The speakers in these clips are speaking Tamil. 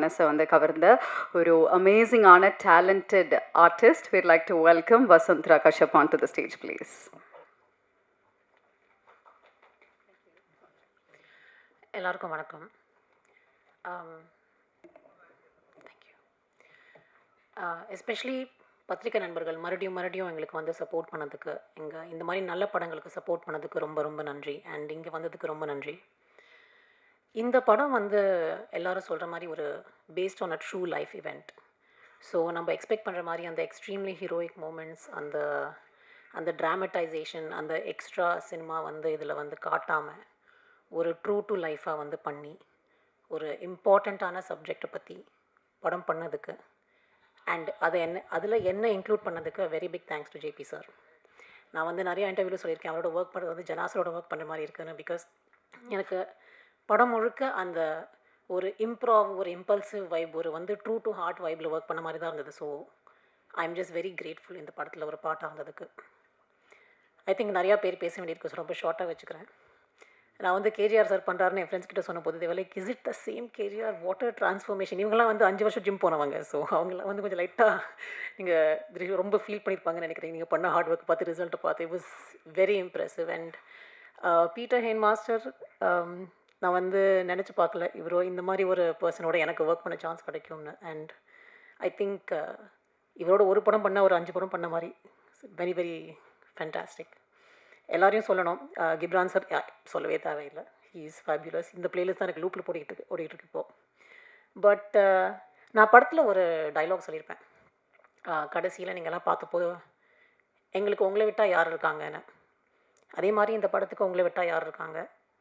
மனசை வந்து கவர்ந்த ஒரு அமேசிங்கான talented artist. we'd like to welcome Vasanthra Kashyap onto the stage, please. எல்லாருக்கும் வணக்கம். தேங்க்யூ. எஸ்பெஷலி பத்திரிக்கை நண்பர்கள் மறுபடியும் எங்களுக்கு வந்து சப்போர்ட் பண்ணதுக்கு, இந்த மாதிரி நல்ல படங்களுக்கு சப்போர்ட் பண்ணதுக்கு ரொம்ப ரொம்ப நன்றி. அண்ட் இங்கே வந்ததுக்கு ரொம்ப நன்றி. இந்த படம் வந்து எல்லாரும் சொல்கிற மாதிரி ஒரு based on a true life event. So நம்ம எக்ஸ்பெக்ட் பண்ணுற மாதிரி அந்த எக்ஸ்ட்ரீம்லி ஹீரோயிக் மூமெண்ட்ஸ், அந்த ட்ராமடைசேஷன், அந்த எக்ஸ்ட்ரா சினிமா வந்து இதில் வந்து காட்டாமல் ஒரு ட்ரூ டு லைஃபாக வந்து பண்ணி ஒரு இம்பார்ட்டண்ட்டான சப்ஜெக்டை பற்றி படம் பண்ணதுக்கு அண்ட் அதில் என்ன இன்க்ளூட் பண்ணதுக்கு very big thanks to JP sir. நான் வந்து நிறைய இன்டர்வியூவில் சொல்லியிருக்கேன், அவரோட ஒர்க் பண்ணுறது வந்து ஜனாசரோட ஒர்க் பண்ணுற மாதிரி இருக்குன்னு. பிகாஸ் எனக்கு படம் முழுக்க அந்த ஒரு இம்ப்ராவ், ஒரு இம்பல்சிவ் வைப், ஒரு வந்து ட்ரூ டு ஹார்ட் வைப்பில் ஒர்க் பண்ண மாதிரி தான் இருந்தது. So I am just very grateful இந்த படத்தில் ஒரு பாட்டாக இருந்ததுக்கு. ஐ திங்க் நிறையா பேர் பேச வேண்டியிருக்கு, ஸோ ரொம்ப ஷார்ட்டாக வச்சுக்கிறேன். நான் வந்து கேஜிஆர் சார் பண்ணுறாருன்னு என் ஃப்ரெண்ட்ஸ் கிட்ட சொன்ன போது தேவை like is it the same KGR, water transformation. இவங்கெல்லாம் வந்து 5 வருஷம் ஜிம் போனவங்க. ஸோ அவங்களாம் வந்து கொஞ்சம் லைட்டாக நீங்கள் ரொம்ப ஃபீல் பண்ணியிருப்பாங்கன்னு நினைக்கிறேன். நீங்கள் பண்ண ஹார்ட் ஒர்க் பார்த்து, ரிசல்ட்டை பார்த்து. It was very impressive. And Peter Hein master, நான் வந்து நினச்சி பார்க்கல இவரோ இந்த மாதிரி ஒரு பர்சனோட எனக்கு ஒர்க் பண்ண சான்ஸ் கிடைக்கும்னு. அண்ட் ஐ திங்க் இவரோட ஒரு படம் பண்ணால் ஒரு 5 படம் பண்ண மாதிரி. Very very fantastic. எல்லாரையும் சொல்லணும். கிப்ரான் சார் சொல்லவே தேவையில்லை, ஹீ இஸ் ஃபேபியுலஸ். இந்த பிளேலிஸ்ட் தான் எனக்கு லூப்பில் ஓடிக்கிட்டு இருக்கு இப்போது. பட் நான் படத்தில் ஒரு டைலாக் சொல்லியிருப்பேன் கடைசியில், நீங்கள்லாம் பார்த்தப்போ எங்களுக்கு உங்களை விட்டால் யார் இருக்காங்கன்னு. அதே மாதிரி இந்த படத்துக்கு உங்களை விட்டால் யார் இருக்காங்க.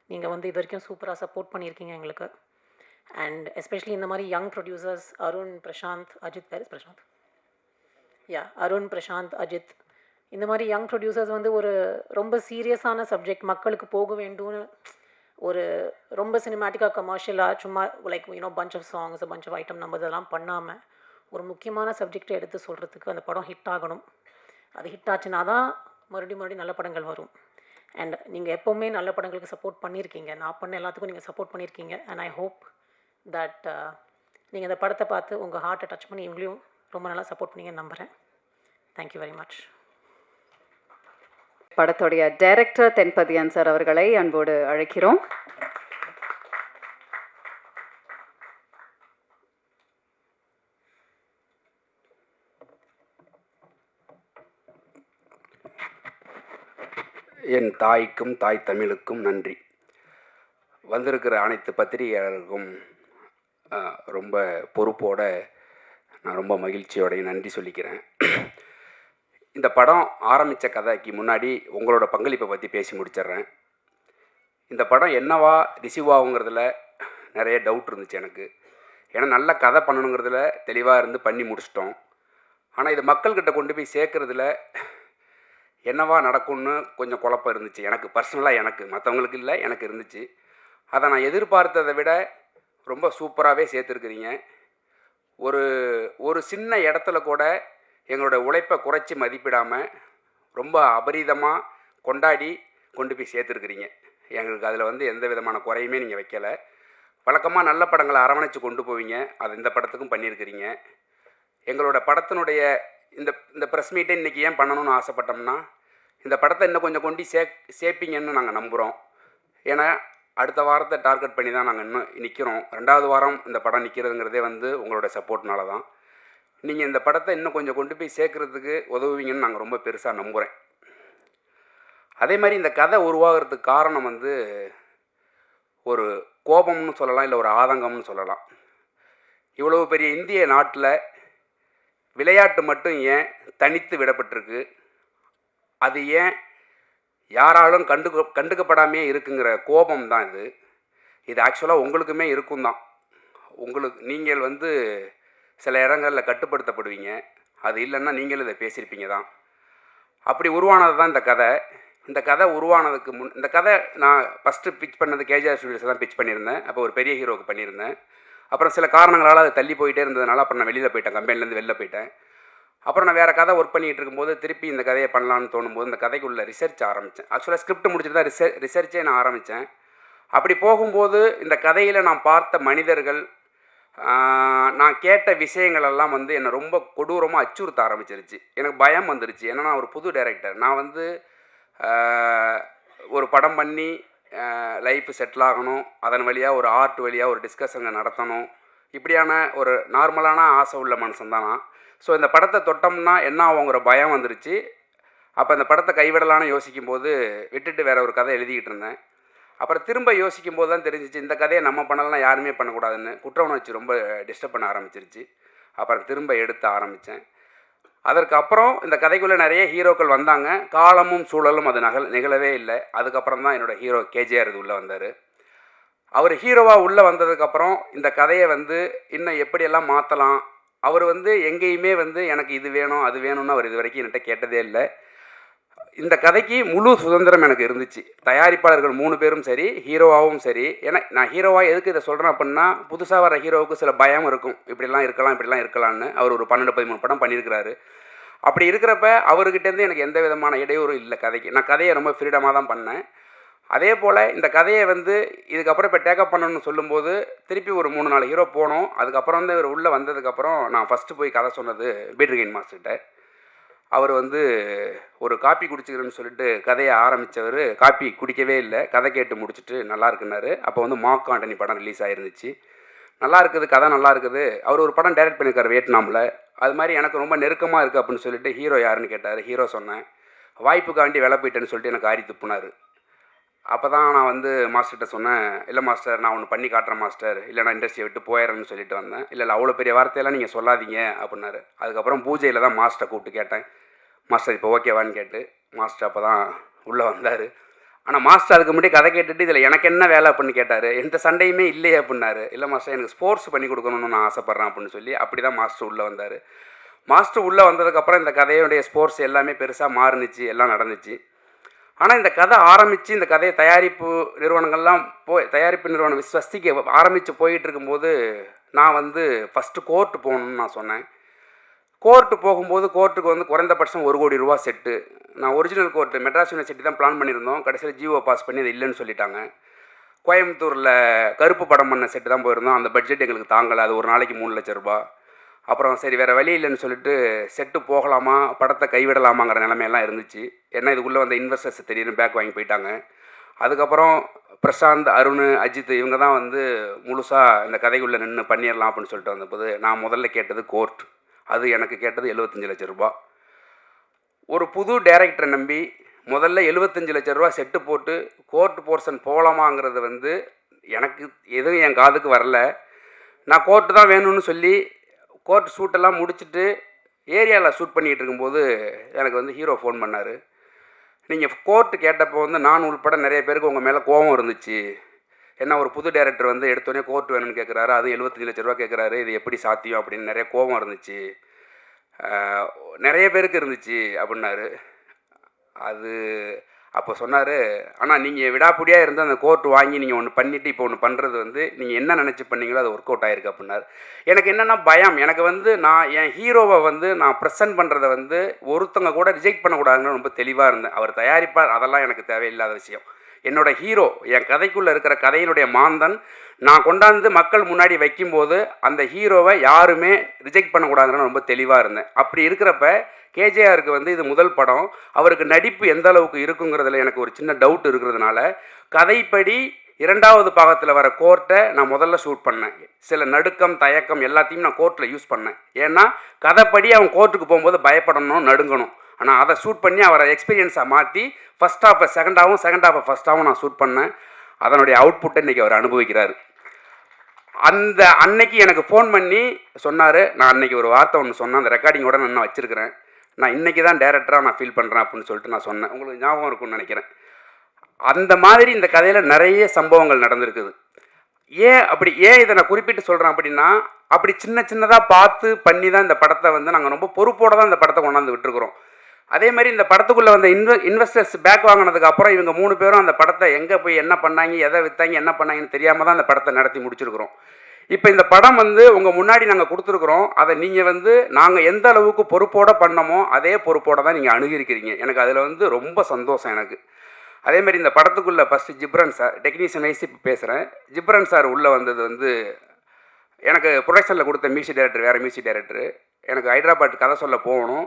நீங்கள் வந்து இது வரைக்கும் சூப்பராக சப்போர்ட் பண்ணியிருக்கீங்க எங்களுக்கு. அண்ட் எஸ்பெஷலி இந்த மாதிரி young producers Arun, Prashanth, Ajith. Where is Prashanth? Arun, Prashanth, Ajith, இந்த மாதிரி யங் ப்ரொடியூசர்ஸ் வந்து ஒரு ரொம்ப சீரியஸான சப்ஜெக்ட் மக்களுக்கு போக வேண்டும்னு ஒரு ரொம்ப சினிமேட்டிக்காக கமர்ஷியலாக சும்மா like bunch of songs, bunch of item numbers அதெல்லாம் பண்ணாமல் ஒரு முக்கியமான சப்ஜெக்டை எடுத்து சொல்கிறதுக்கு அந்த படம் ஹிட் ஆகணும். அது ஹிட் ஆச்சுன்னா தான் மறுபடியும் நல்ல படங்கள் வரும். அண்ட் நீங்கள் எப்போவுமே நல்ல படங்களுக்கு சப்போர்ட் பண்ணியிருக்கீங்க. நான் பண்ண எல்லாத்துக்கும் நீங்கள் சப்போர்ட் பண்ணியிருக்கீங்க. அண்ட் ஐ ஹோப் தட் நீங்கள் இந்த படத்தை பார்த்து உங்கள் ஹார்ட்டை டச் பண்ணி இவங்களையும் ரொம்ப நல்லா சப்போர்ட் பண்ணீங்கன்னு நம்புகிறேன். Thank you very much. படத்துடைய டைரக்டர் தென்பதியன் சார் அவர்களை அன்போடு அழைக்கிறோம். என் தாய்க்கும் தாய் தமிழுக்கும் நன்றி. வந்திருக்கிற அனைத்து பத்திரிகையாளர்களுக்கும் ரொம்ப பொறுப்போட நான் ரொம்ப மகிழ்ச்சியோடைய நன்றி சொல்லிக்கிறேன். இந்த படம் ஆரம்பித்த கதைக்கு முன்னாடி உங்களோட பங்களிப்பை பற்றி பேசி முடிச்சிட்றேன். இந்த படம் என்னவா ரிசீவ் ஆகுங்கிறதுல நிறைய டவுட் இருந்துச்சு எனக்கு. ஏன்னா நல்ல கதை பண்ணணுங்கிறதுல தெளிவாக இருந்து பண்ணி முடிச்சிட்டோம். ஆனால் இது மக்கள்கிட்ட கொண்டு போய் சேர்க்குறதுல என்னவா நடக்கும்னு கொஞ்சம் குழப்பம் இருந்துச்சு எனக்கு பர்சனலாக. எனக்கு மற்றவங்களுக்கு இல்லை, எனக்கு இருந்துச்சு. அதை நான் எதிர்பார்த்ததை விட ரொம்ப சூப்பராகவே சேர்த்துருக்குறீங்க. ஒரு சின்ன இடத்துல கூட எங்களோட உழைப்பை குறைச்சி மதிப்பிடாமல் ரொம்ப அபரீதமாக கொண்டாடி கொண்டு போய் சேர்த்துருக்குறீங்க. எங்களுக்கு அதில் வந்து எந்த விதமான குறையுமே நீங்கள் வைக்கலை. வழக்கமாக நல்ல படங்களை அரவணைச்சு கொண்டு போவீங்க, அது இந்த படத்துக்கும் பண்ணியிருக்கிறீங்க. எங்களோட படத்தினுடைய இந்த ப்ரெஸ் மீட்டை இன்றைக்கி ஏன் பண்ணணும்னு ஆசைப்பட்டோம்னா, இந்த படத்தை இன்னும் கொஞ்சம் கொண்டு சேர்ப்பீங்கன்னு நாங்கள் நம்புகிறோம். ஏன்னா அடுத்த வாரத்தை டார்கெட் பண்ணி தான் நாங்கள் இன்னும் நிற்கிறோம். 2வது வாரம் இந்த படம் நிற்கிறதுங்கிறதே வந்து உங்களோட சப்போர்ட்னால தான். நீங்கள் இந்த படத்தை இன்னும் கொஞ்சம் கொண்டு போய் சேர்க்குறதுக்கு உதவுவீங்கன்னு நாங்கள் ரொம்ப பெருசாக நம்புகிறேன். அதே மாதிரி இந்த கதை உருவாகிறதுக்கு காரணம் வந்து ஒரு கோபம்னு சொல்லலாம், இல்லை ஒரு ஆதங்கம்னு சொல்லலாம். இவ்வளவு பெரிய இந்திய நாட்டில் விளையாட்டு மட்டும் ஏன் தனித்து விடப்பட்டிருக்கு, அது ஏன் யாராலும் கண்டுக்கப்படாமே இருக்குங்கிற கோபம் தான் இது. இது ஆக்சுவலாக உங்களுக்குமே இருக்கும் தான். நீங்கள் வந்து சில இடங்களில் கட்டுப்படுத்தப்படுவீங்க. அது இல்லைன்னா நீங்களும் இதை பேசியிருப்பீங்க தான். அப்படி உருவானது தான் இந்த கதை. இந்த கதை உருவானதுக்கு இந்த கதை நான் ஃபஸ்ட்டு பிச் பண்ணது கேஜிஆர் ஸ்டுடியோஸ் தான் பிச் பண்ணியிருந்தேன். அப்போ ஒரு பெரிய ஹீரோவுக்கு பண்ணியிருந்தேன். அப்புறம் சில காரணங்களால் அது தள்ளி போயிட்டே இருந்ததுனால அப்புறம் நான் வெளியில் போயிட்டேன், கம்பெனிலேருந்து வெளில போயிட்டேன். அப்புறம் நான் வேறு கதை ஒர்க் பண்ணிகிட்டு இருக்கும்போது திருப்பி இந்த கதையை பண்ணலான்னு தோணும்போது இந்த கதைக்குள்ள ரிசர்ச் ஆரம்பித்தேன். ஆக்சுவலாக ஸ்கிரிப்ட் முடிச்சுட்டு தான் ரிசர்ச்சே நான் ஆரம்பித்தேன். அப்படி போகும்போது இந்த கதையில் நான் பார்த்த மனிதர்கள், நான் கேட்ட விஷயங்களெல்லாம் வந்து என்னை ரொம்ப கொடூரமாக அச்சுறுத்த ஆரம்பிச்சிருச்சு. எனக்கு பயம் வந்துருச்சு. ஏன்னா நான் ஒரு புது டைரக்டர். நான் வந்து ஒரு படம் பண்ணி லைஃப் செட்டில் ஆகணும், அதன் வழியாக ஒரு ஆர்ட் வழியாக ஒரு டிஸ்கஷனை நடத்தணும், இப்படியான ஒரு நார்மலான ஆசை உள்ள மனுஷன் தான் நான். ஸோ இந்த படத்தை தொட்டோம்னா என்ன ஆகுங்கிற பயம் வந்துருச்சு. அப்போ இந்த படத்தை கைவிடலான்னு யோசிக்கும்போது விட்டுட்டு வேற ஒரு கதை எழுதிக்கிட்டு இருந்தேன். அப்புறம் திரும்ப யோசிக்கும் போது தான் தெரிஞ்சிச்சு இந்த கதையை நம்ம பண்ணலாம் யாருமே பண்ணக்கூடாதுன்னு. குற்ற உணர்ச்சி ரொம்ப டிஸ்டர்ப் பண்ண ஆரம்பிச்சிருச்சு. அப்புறம் திரும்ப எடுத்து ஆரம்பித்தேன். அதற்கப்புறம் இந்த கதைக்குள்ளே நிறைய ஹீரோக்கள் வந்தாங்க. காலமும் சூழலும் அது நிகழவே இல்லை. அதுக்கப்புறம் தான் என்னோடய ஹீரோ கேஜிஆர் இது உள்ளே வந்தார். அவர் ஹீரோவாக உள்ளே வந்ததுக்கப்புறம் இந்த கதையை வந்து இன்னும் எப்படியெல்லாம் மாற்றலாம், அவர் வந்து எங்கேயுமே வந்து எனக்கு இது வேணும் அது வேணும்னு அவர் இது வரைக்கும் என்கிட்ட கேட்டதே இல்லை. இந்த கதைக்கு முழு சுதந்திரம் எனக்கு இருந்துச்சு. தயாரிப்பாளர்கள் 3 பேரும் சரி, ஹீரோவாகவும் சரி. ஏன்னா நான் ஹீரோவாக எதுக்கு இதை சொல்கிறேன் அப்படின்னா, புதுசாக வர ஹீரோவுக்கு சில பயம் இருக்கும், இப்படிலாம் இருக்கலாம் இப்படிலாம் இருக்கலாம்னு. அவர் ஒரு 12-13 படம் பண்ணியிருக்கிறாரு. அப்படி இருக்கிறப்ப அவர்கிட்டேருந்து எனக்கு எந்த விதமான இடையூறும் இல்லை கதைக்கு. நான் கதையை ரொம்ப ஃப்ரீடமாக தான் பண்ணேன். அதே போல் இந்த கதையை வந்து இதுக்கப்புறம் இப்போ டேக்கப் பண்ணணும்னு சொல்லும்போது திருப்பி ஒரு 3-4 ஹீரோ போனோம். அதுக்கப்புறம் வந்து இவர் உள்ளே வந்ததுக்கப்புறம் நான் ஃபஸ்ட்டு போய் கதை சொன்னது பீட்ருகைன் மாஸ்டர்கிட்ட. அவர் வந்து ஒரு காப்பி குடிச்சிக்கிறேன்னு சொல்லிட்டு கதையை ஆரம்பித்தவர் காப்பி குடிக்கவே இல்லை. கதை கேட்டு முடிச்சுட்டு நல்லா இருக்குன்னாரு. அப்போ வந்து மார்க் ஆண்டனி படம் ரிலீஸ் ஆகிருந்துச்சு. நல்லா இருக்குது, கதை நல்லா இருக்குது. அவர் ஒரு படம் டைரக்ட் பண்ணியிருக்காரு வியட்நாமில். அது மாதிரி எனக்கு ரொம்ப நெருக்கமாக இருக்குது அப்படின்னு சொல்லிட்டு ஹீரோ யாருன்னு கேட்டார். ஹீரோ சொன்னேன். வாய்ப்புக்காண்டி வேலை போயிட்டேன்னு சொல்லிட்டு எனக்கு ஆரி துப்புனார். அப்போ தான் நான் வந்து மாஸ்டர்கிட்ட சொன்னேன், இல்லை மாஸ்டர் நான் ஒன்று பண்ணி காட்டுறேன் மாஸ்டர், இல்லை நான் இண்டஸ்ட்ரியை விட்டு போயிடுறேன்னு சொல்லிட்டு வந்தேன். இல்லை அவ்வளோ பெரிய வார்த்தையெல்லாம் நீங்கள் சொல்லாதீங்க அப்படின்னாரு. அதுக்கப்புறம் பூஜையில் தான் மாஸ்டரை கூப்பிட்டு கேட்டேன், மாஸ்டர் இப்போ ஓகேவான்னு கேட்டு. மாஸ்டர் அப்போ தான் உள்ளே வந்தார். ஆனால் மாஸ்டர் அதுக்கு முன்னாடி கதை கேட்டுட்டு இதில் எனக்கு என்ன வேலை அப்படின்னு கேட்டார். எந்த சண்டையுமே இல்லையே அப்படின்னாரு. இல்லை மாஸ்டர் எனக்கு ஸ்போர்ட்ஸ் பண்ணி கொடுக்கணும்னு நான் ஆசைப்பட்றேன் அப்படின்னு சொல்லி அப்படி தான் மாஸ்டர் உள்ளே வந்தார். மாஸ்டர் உள்ளே வந்ததுக்கப்புறம் இந்த கதையுடைய ஸ்போர்ட்ஸ் எல்லாமே பெருசாக மாறுனுச்சு, எல்லாம் நடந்துச்சு. ஆனால் இந்த கதை ஆரம்பித்து இந்த கதையை தயாரிப்பு நிறுவனங்கள்லாம் தயாரிப்பு நிறுவனம் ஸ்வஸ்திக்கு ஆரம்பித்து போயிட்டு இருக்கும்போது நான் வந்து ஃபஸ்ட்டு கோர்ட்டு போகணுன்னு நான் சொன்னேன். கோர்ட்டு போகும்போது கோர்ட்டுக்கு வந்து குறைந்தபட்சம் 1 கோடி ரூபா செட்டு. நான் ஒரிஜினல் கோர்ட்டு மெட்ராஸ் யூனிவர்சிட்டி தான் பிளான் பண்ணியிருந்தோம். கடைசியில் ஜிஓ பாஸ் பண்ணி அது இல்லைன்னு சொல்லிட்டாங்க. கோயம்புத்தூரில் கருப்பு படம் பண்ண செட்டு தான் போயிருந்தோம். அந்த பட்ஜெட் எங்களுக்கு தாங்கலை. அது ஒரு நாளைக்கு 3 லட்ச ரூபா. அப்புறம் சரி வேறு வழி இல்லைன்னு சொல்லிட்டு செட்டு போகலாமா படத்தை கைவிடலாமாங்கிற நிலைமையெல்லாம் இருந்துச்சு. ஏன்னா இதுக்குள்ளே வந்த இன்வெஸ்டர்ஸ் திடீர்னு பேக் வாங்கி போயிட்டாங்க. அதுக்கப்புறம் பிரசாந்த், அருண், அஜித் இவங்க தான் வந்து முழுசாக இந்த கதைக்குள்ளே நின்று பண்ணிடலாம் அப்படின்னு சொல்லிட்டு வந்தபோது நான் முதல்ல கேட்டது கோர்ட். அது எனக்கு கேட்டது 75 லட்ச ரூபா. ஒரு புது டைரக்டரை நம்பி முதல்ல 75 லட்ச ரூபா செட்டு போட்டு கோர்ட் போர்ஷன் போகலாமாங்கிறது வந்து எனக்கு எதுவும் என் காதுக்கு வரல. நான் கோர்ட்டு தான் வேணும்னு சொல்லி கோர்ட் ஷூட்டெல்லாம் முடிச்சுட்டு ஏரியாவில் ஷூட் பண்ணிகிட்டு இருக்கும்போது எனக்கு வந்து ஹீரோ ஃபோன் பண்ணார். நீங்கள் கோர்ட்டு கேட்டப்போ வந்து நான் உள்பட நிறைய பேருக்கு உங்கள் மேலே கோபம் இருந்துச்சு. என்ன ஒரு புது டைரக்டர் வந்து எடுத்தோடனே கோர்ட் வேணும்னு கேட்குறாரு, அதுவும் 75 லட்ச ரூபா கேட்குறாரு, இது எப்படி சாத்தியம் அப்படின்னு நிறைய கோபம் இருந்துச்சு, நிறைய பேருக்கு இருந்துச்சு அப்படின்னாரு. அது அப்போ சொன்னார், ஆனால் நீங்கள் விடாப்பிடியாக இருந்து அந்த கோர்ட் வாங்கி நீங்கள் ஒன்று பண்ணிவிட்டு இப்போ ஒன்று பண்ணுறது வந்து நீங்கள் என்ன நினச்சி பண்ணீங்களோ அது ஒர்க் அவுட் ஆகிருக்கு அப்படின்னாரு. எனக்கு என்னென்னா பயம். எனக்கு வந்து நான் என் ஹீரோவை வந்து நான் ப்ரெசென்ட் பண்ணுறதை வந்து ஒருத்தங்க கூட ரிஜெக்ட் பண்ணக்கூடாதுன்னு ரொம்ப தெளிவாக இருந்தேன். அவர் தயாரிப்பார், அதெல்லாம் எனக்கு தேவையில்லாத விஷயம். என்னோடய ஹீரோ என் கதைக்குள்ளே இருக்கிற கதையினுடைய மாந்தன் நான் கொண்டாந்து மக்கள் முன்னாடி வைக்கும்போது அந்த ஹீரோவை யாருமே ரிஜெக்ட் பண்ணக்கூடாதுன்னு ரொம்ப தெளிவாக இருந்தேன். அப்படி இருக்கிறப்ப கேஜேஆருக்கு வந்து இது முதல் படம். அவருக்கு நடிப்பு எந்த அளவுக்கு இருக்குங்கிறதுல எனக்கு ஒரு சின்ன டவுட் இருக்கிறதுனால கதைப்படி 2வது பாகத்தில் வர கோர்ட்டை நான் முதல்ல ஷூட் பண்ணேன். சில நடுக்கம், தயக்கம் எல்லாத்தையும் நான் கோர்ட்டில் யூஸ் பண்ணேன். ஏன்னா கதைப்படி அவன் கோர்ட்டுக்கு போகும்போது பயப்படணும், நடுங்கணும். ஆனால் அதை ஷூட் பண்ணி அவரை எக்ஸ்பீரியன்ஸாக மாற்றி ஃபஸ்ட் ஹாஃபை செகண்டாகவும் செகண்ட் ஹாஃபை ஃபஸ்ட்டாகவும் நான் ஷூட் பண்ணேன். அதனுடைய அவுட்புட்டை இன்றைக்கி அவர் அனுபவிக்கிறார். அந்த அன்னைக்கு எனக்கு ஃபோன் பண்ணி சொன்னார், நான் அன்றைக்கி ஒரு வார்த்தை ஒன்று சொன்னேன், அந்த ரெக்கார்டிங்கோட நான் வச்சுருக்கிறேன், நான் இன்றைக்கி தான் டேரக்டராக நான் ஃபீல் பண்ணுறேன் அப்படின்னு சொல்லிட்டு நான் சொன்னேன். உங்களுக்கு ஞாபகம் இருக்கும்னு நினைக்கிறேன். அந்த மாதிரி இந்த கதையில் நிறைய சம்பவங்கள் நடந்திருக்குது. ஏன் இதை நான் குறிப்பிட்டு சொல்கிறேன் அப்படின்னா, அப்படி சின்ன சின்னதாக பார்த்து பண்ணி தான் இந்த படத்தை வந்து நாங்கள் ரொம்ப பொறுப்போடு தான் இந்த படத்தை கொண்டாந்து விட்டுருக்குறோம். அதே மாதிரி இந்த படத்துக்குள்ளே வந்த இன்வெஸ்டர்ஸ் பேக் வாங்கினதுக்கு அப்புறம் இவங்க 3 பேரும் அந்த படத்தை எங்கே போய் என்ன பண்ணாங்க, எதை விற்றாங்க, என்ன பண்ணாங்கன்னு தெரியாமல் தான் அந்த படத்தை நடத்தி முடிச்சிருக்கிறோம். இப்போ இந்த படம் வந்து உங்கள் முன்னாடி நாங்கள் கொடுத்துருக்குறோம். அதை நீங்கள் வந்து நாங்கள் எந்த அளவுக்கு பொறுப்போடு பண்ணமோ அதே பொறுப்போடு தான் நீங்கள் அணுகிருக்கிறீங்க. எனக்கு அதில் வந்து ரொம்ப சந்தோஷம் எனக்கு. அதே மாதிரி இந்த படத்துக்குள்ளே first Ghibran sir, technician wise இப்போ பேசுகிறேன். ஜிப்ரன் சார் உள்ளே வந்தது வந்து எனக்கு ப்ரொடக்ஷனில் கொடுத்த மியூசிக் டைரக்டர் வேறு மியூசிக் டைரக்டரு. எனக்கு ஹைதராபாத் கதை சொல்ல போகணும்.